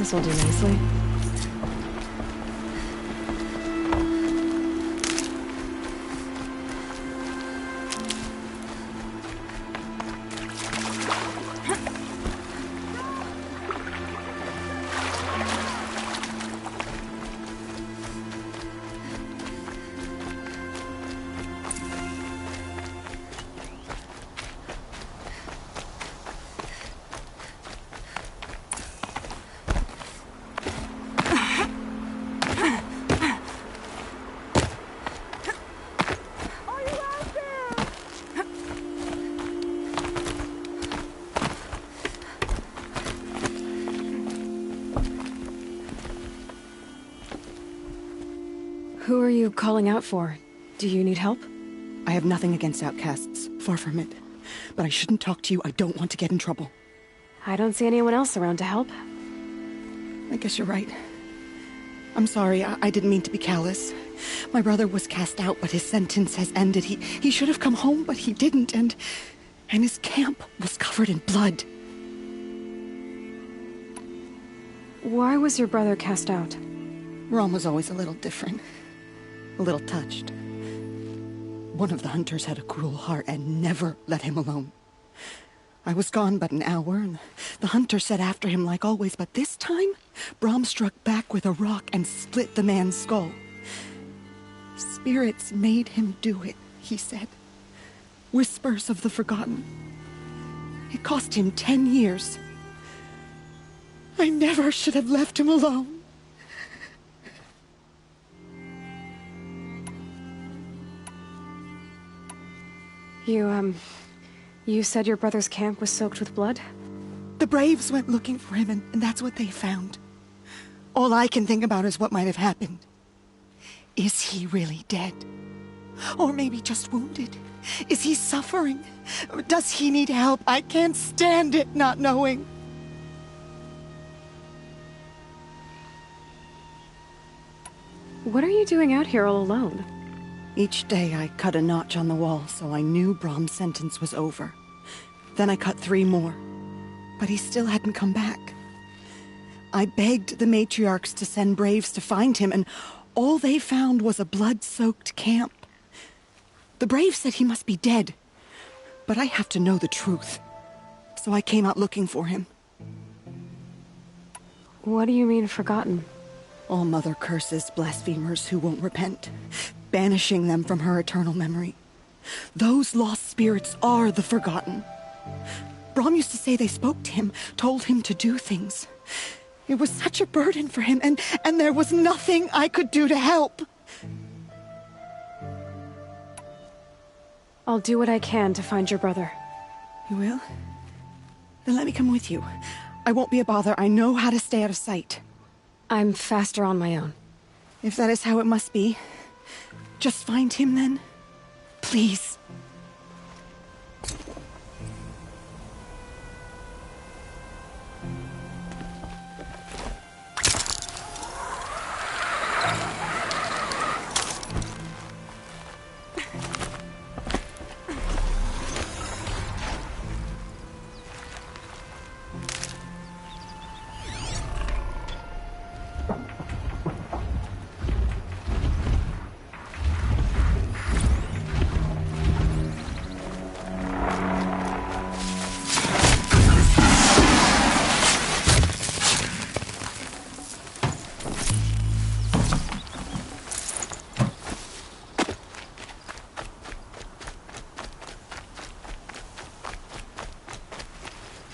This'll do nicely. Who are you calling out for? Do you need help? I have nothing against outcasts. Far from it. But I shouldn't talk to you. I don't want to get in trouble. I don't see anyone else around to help. I guess you're right. I'm sorry. I didn't mean to be callous. My brother was cast out, but his sentence has ended. He should have come home, but he didn't, and his camp was covered in blood. Why was your brother cast out? Rom was always a little different. A little touched. One of the hunters had a cruel heart and never let him alone. I was gone but an hour, and the hunter set after him like always, but this time, Brom struck back with a rock and split the man's skull. Spirits made him do it, he said. Whispers of the forgotten. It cost him 10 years. I never should have left him alone. You said your brother's camp was soaked with blood? The Braves went looking for him, and that's what they found. All I can think about is what might have happened. Is he really dead? Or maybe just wounded? Is he suffering? Or does he need help? I can't stand it not knowing. What are you doing out here all alone? Each day I cut a notch on the wall so I knew Brom's sentence was over. Then I cut 3 more. But he still hadn't come back. I begged the matriarchs to send Braves to find him, and all they found was a blood-soaked camp. The Braves said he must be dead. But I have to know the truth. So I came out looking for him. What do you mean, forgotten? All Mother curses blasphemers who won't repent, banishing them from her eternal memory. Those lost spirits are the forgotten. Brom used to say they spoke to him, told him to do things. It was such a burden for him, and there was nothing I could do to help. I'll do what I can to find your brother. You will? Then let me come with you. I won't be a bother. I know how to stay out of sight. I'm faster on my own. If that is how it must be, just find him then. Please.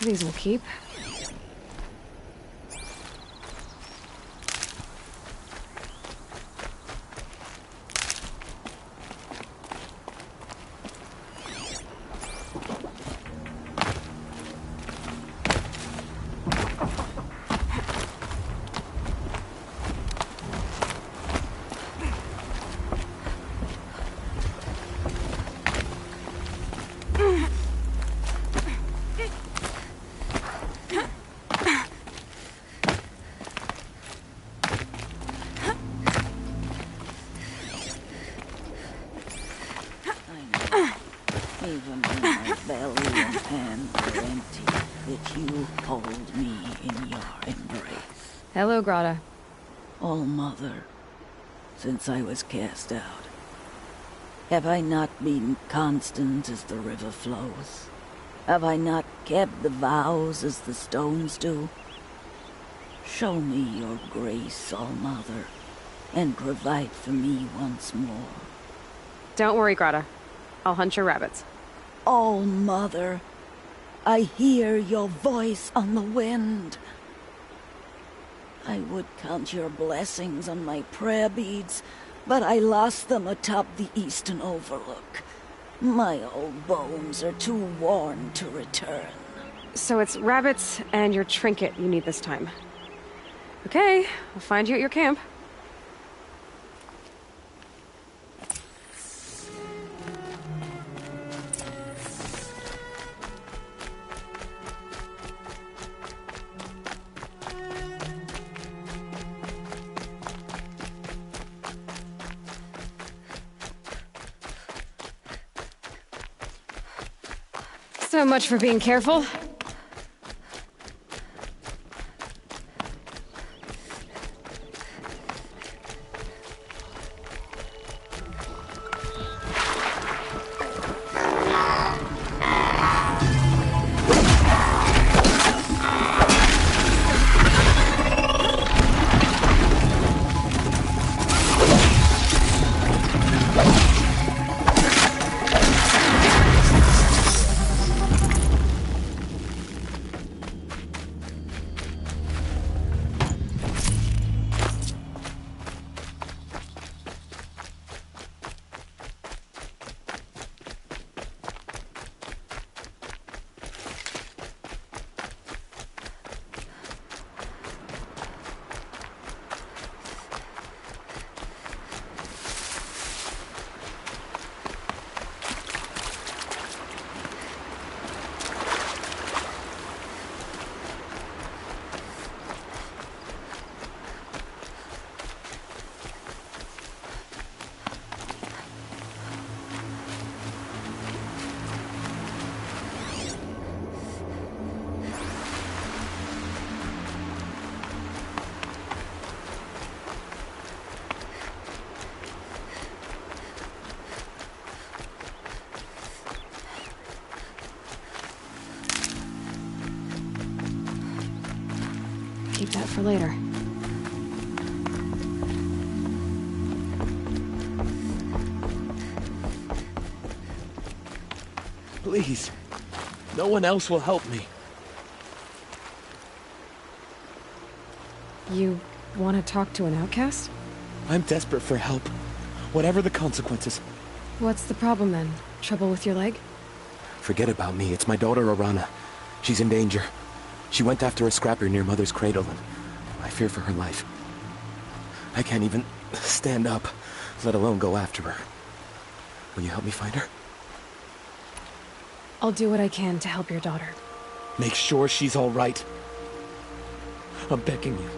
These will keep. Even when my belly and hands are empty, that you hold me in your embrace. Hello, Grata. All Mother, since I was cast out, have I not been constant as the river flows? Have I not kept the vows as the stones do? Show me your grace, All Mother, and provide for me once more. Don't worry, Grata. I'll hunt your rabbits. All Mother, I hear your voice on the wind. I would count your blessings on my prayer beads, but I lost them atop the eastern overlook. My old bones are too worn to return. So it's rabbits and your trinket you need this time. Okay, I'll find you at your camp. So much for being careful. keep that for later. Please. No one else will help me. You want to talk to an outcast? I'm desperate for help. Whatever the consequences. What's the problem then? Trouble with your leg? Forget about me. It's my daughter, Arana. She's in danger. She went after a scrapper near Mother's cradle, and I fear for her life. I can't even stand up, let alone go after her. Will you help me find her? I'll do what I can to help your daughter. Make sure she's all right. I'm begging you.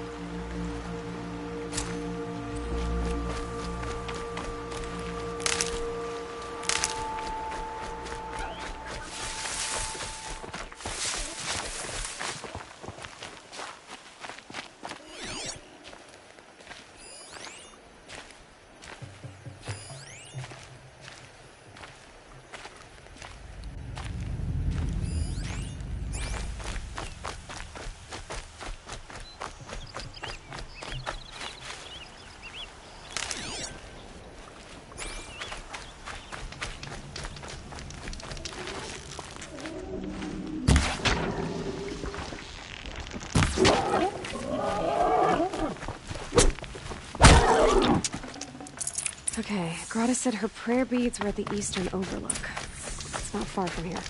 Okay, Grata said her prayer beads were at the eastern overlook. It's not far from here.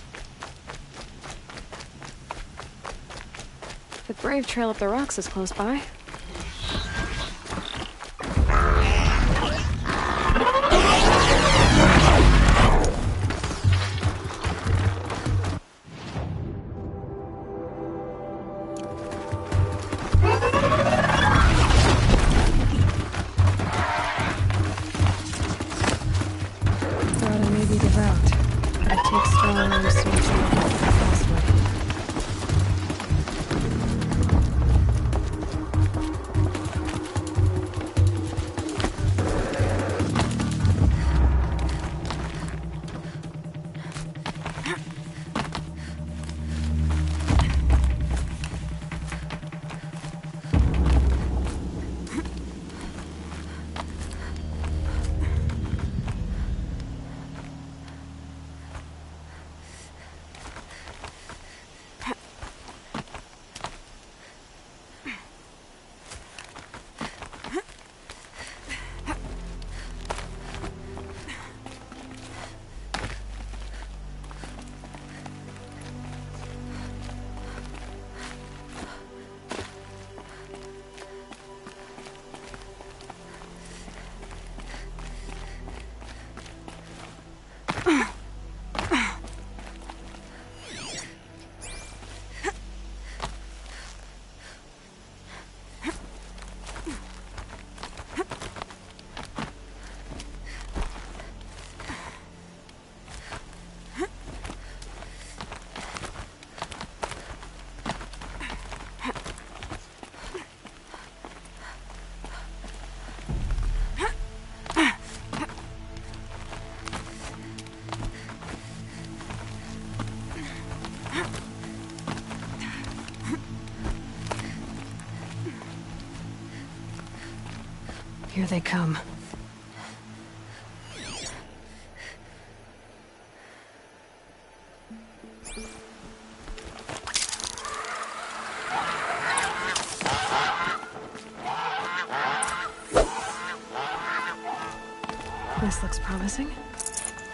The Brave Trail up the rocks is close by. Here they come. This looks promising.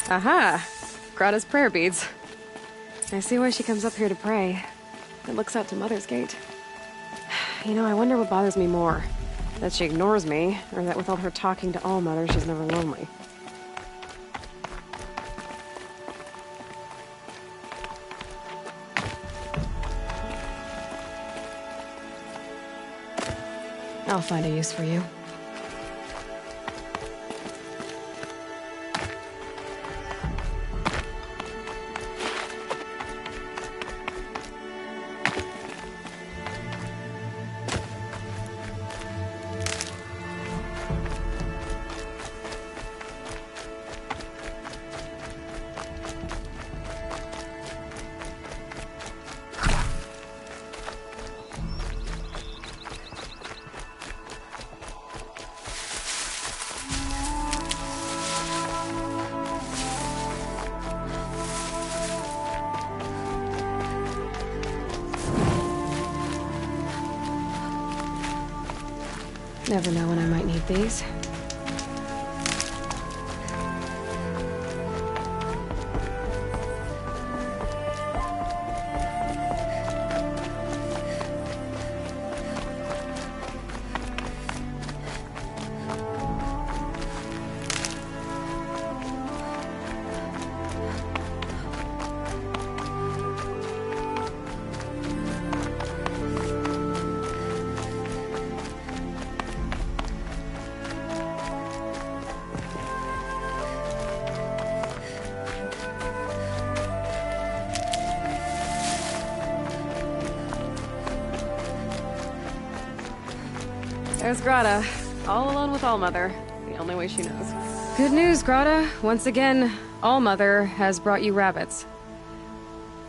Aha! Grata's prayer beads. I see why she comes up here to pray. It looks out to Mother's Gate. You know, I wonder what bothers me more. That she ignores me, or that with all her talking to All-Mother, she's never lonely. I'll find a use for you. Never know when I might need these. There's Grata, all alone with Allmother, the only way she knows. Good news, Grata. Once again, Allmother has brought you rabbits.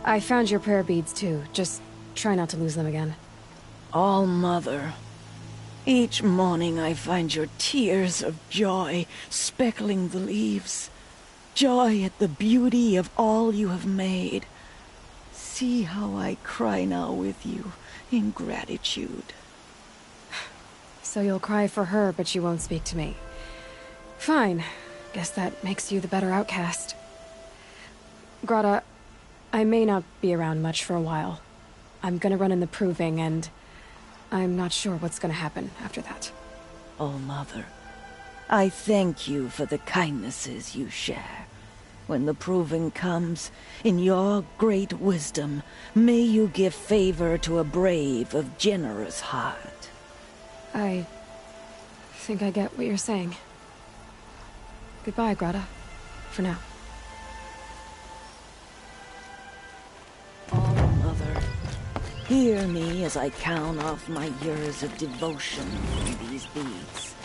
I found your prayer beads, too. Just try not to lose them again. Allmother. Each morning I find your tears of joy speckling the leaves. Joy at the beauty of all you have made. See how I cry now with you in gratitude. So you'll cry for her, but you won't speak to me. Fine. Guess that makes you the better outcast. Grata, I may not be around much for a while. I'm gonna run in the proving, and I'm not sure what's gonna happen after that. Allmother, I thank you for the kindnesses you share. When the proving comes, in your great wisdom, may you give favor to a brave of generous heart. I think I get what you're saying. Goodbye, Grata. For now. Allmother, hear me as I count off my years of devotion from these beads.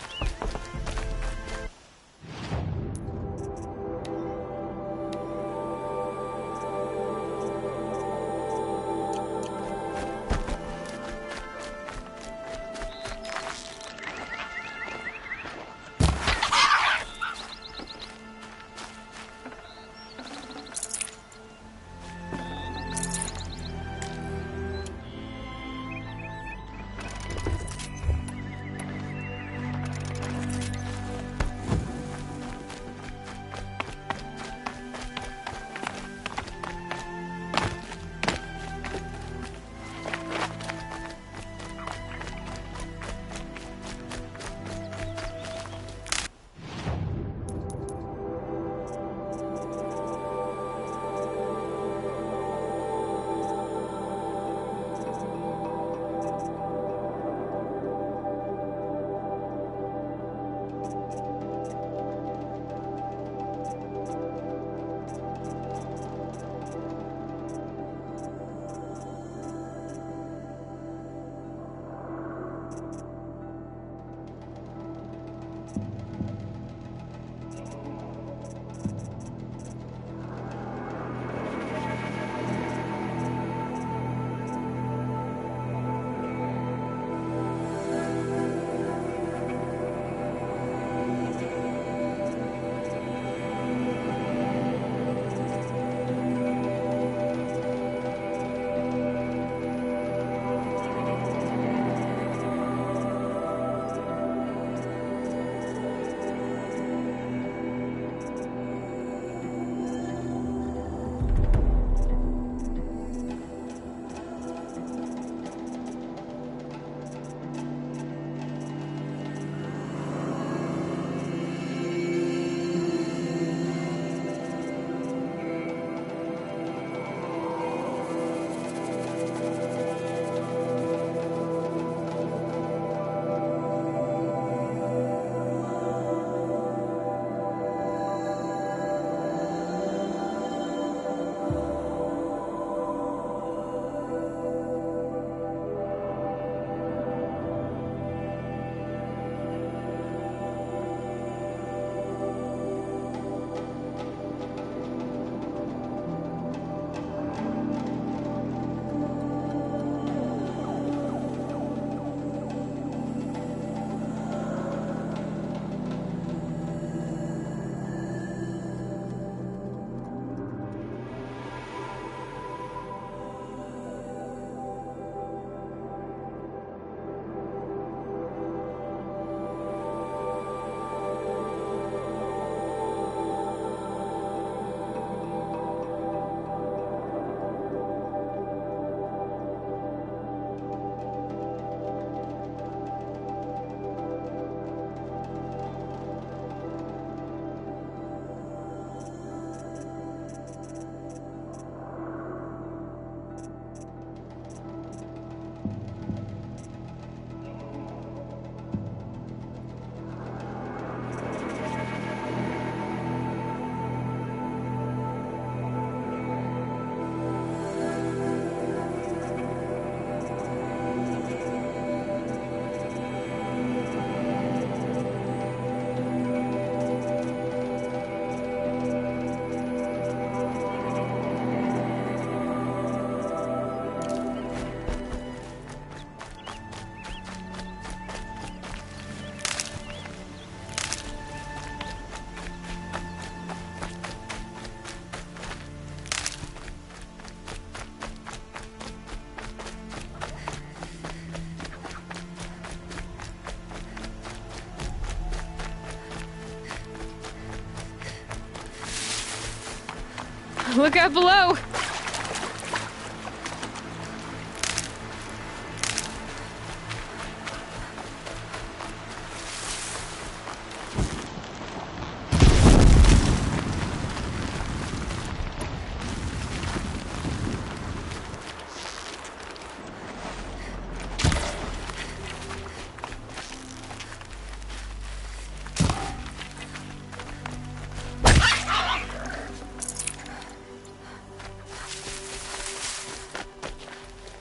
Look out below!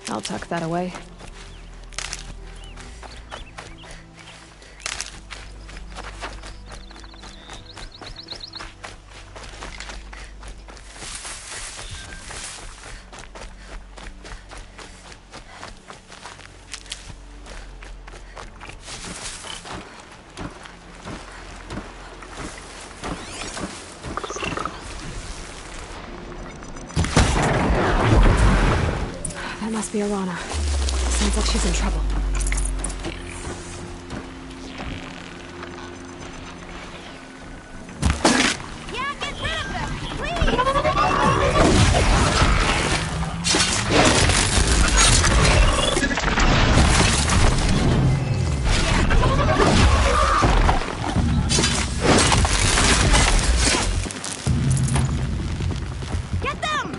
I'll tuck that away. That must be Arana. Sounds like she's in trouble. Yeah, get rid of them, please! Get them!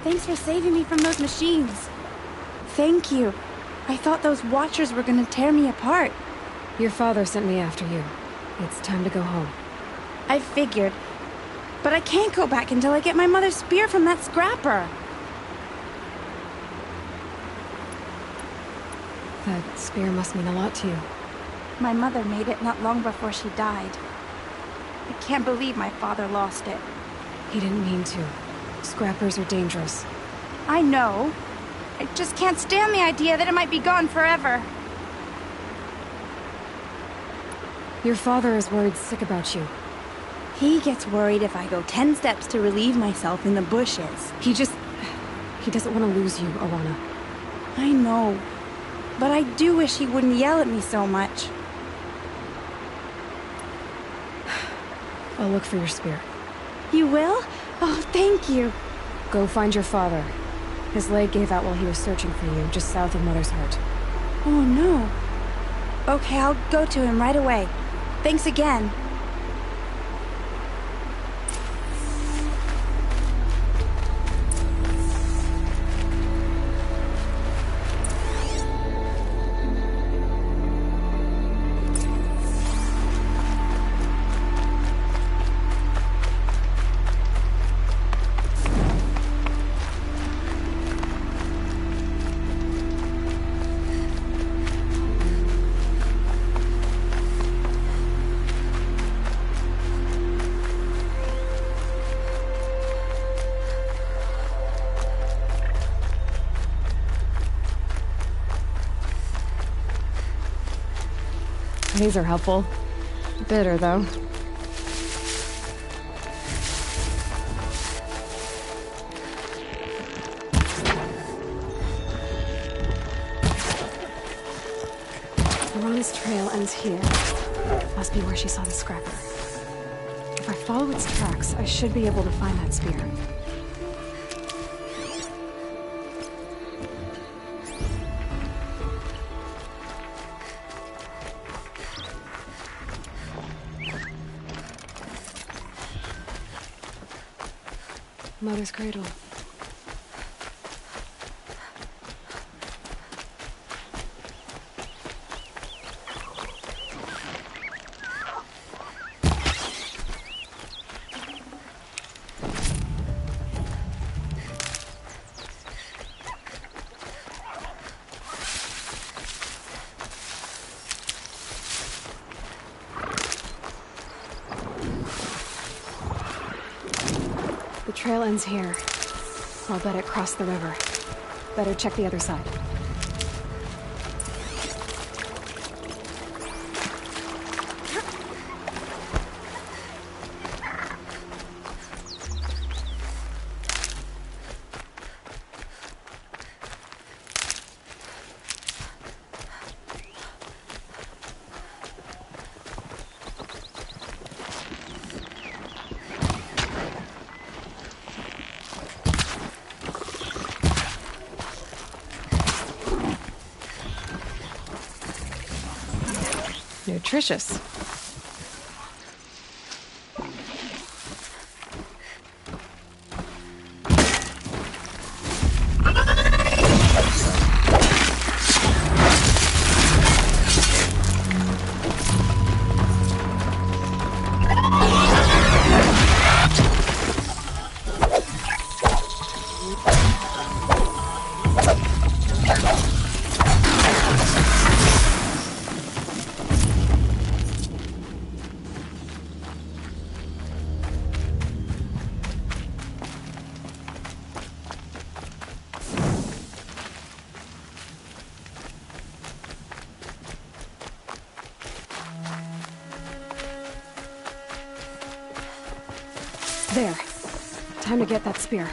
Thanks for saving me from those machines. Thank you. I thought those Watchers were gonna tear me apart. Your father sent me after you. It's time to go home. I figured. But I can't go back until I get my mother's spear from that scrapper. That spear must mean a lot to you. My mother made it not long before she died. I can't believe my father lost it. He didn't mean to. Scrappers are dangerous. I know. I just can't stand the idea that it might be gone forever. Your father is worried sick about you. He gets worried if I go 10 steps to relieve myself in the bushes. He doesn't want to lose you, Arana. I know. But I do wish he wouldn't yell at me so much. I'll look for your spear. You will? Oh, thank you. Go find your father. His leg gave out while he was searching for you, just south of Mother's Heart. Oh, no. Okay, I'll go to him right away. Thanks again. These are helpful. Bitter, though. Arana's trail ends here. Must be where she saw the scrapper. If I follow its tracks, I should be able to find that spear. Mother's cradle. The trail ends here. I'll bet it crossed the river. Better check the other side. nutritious. There. Time to get that spear.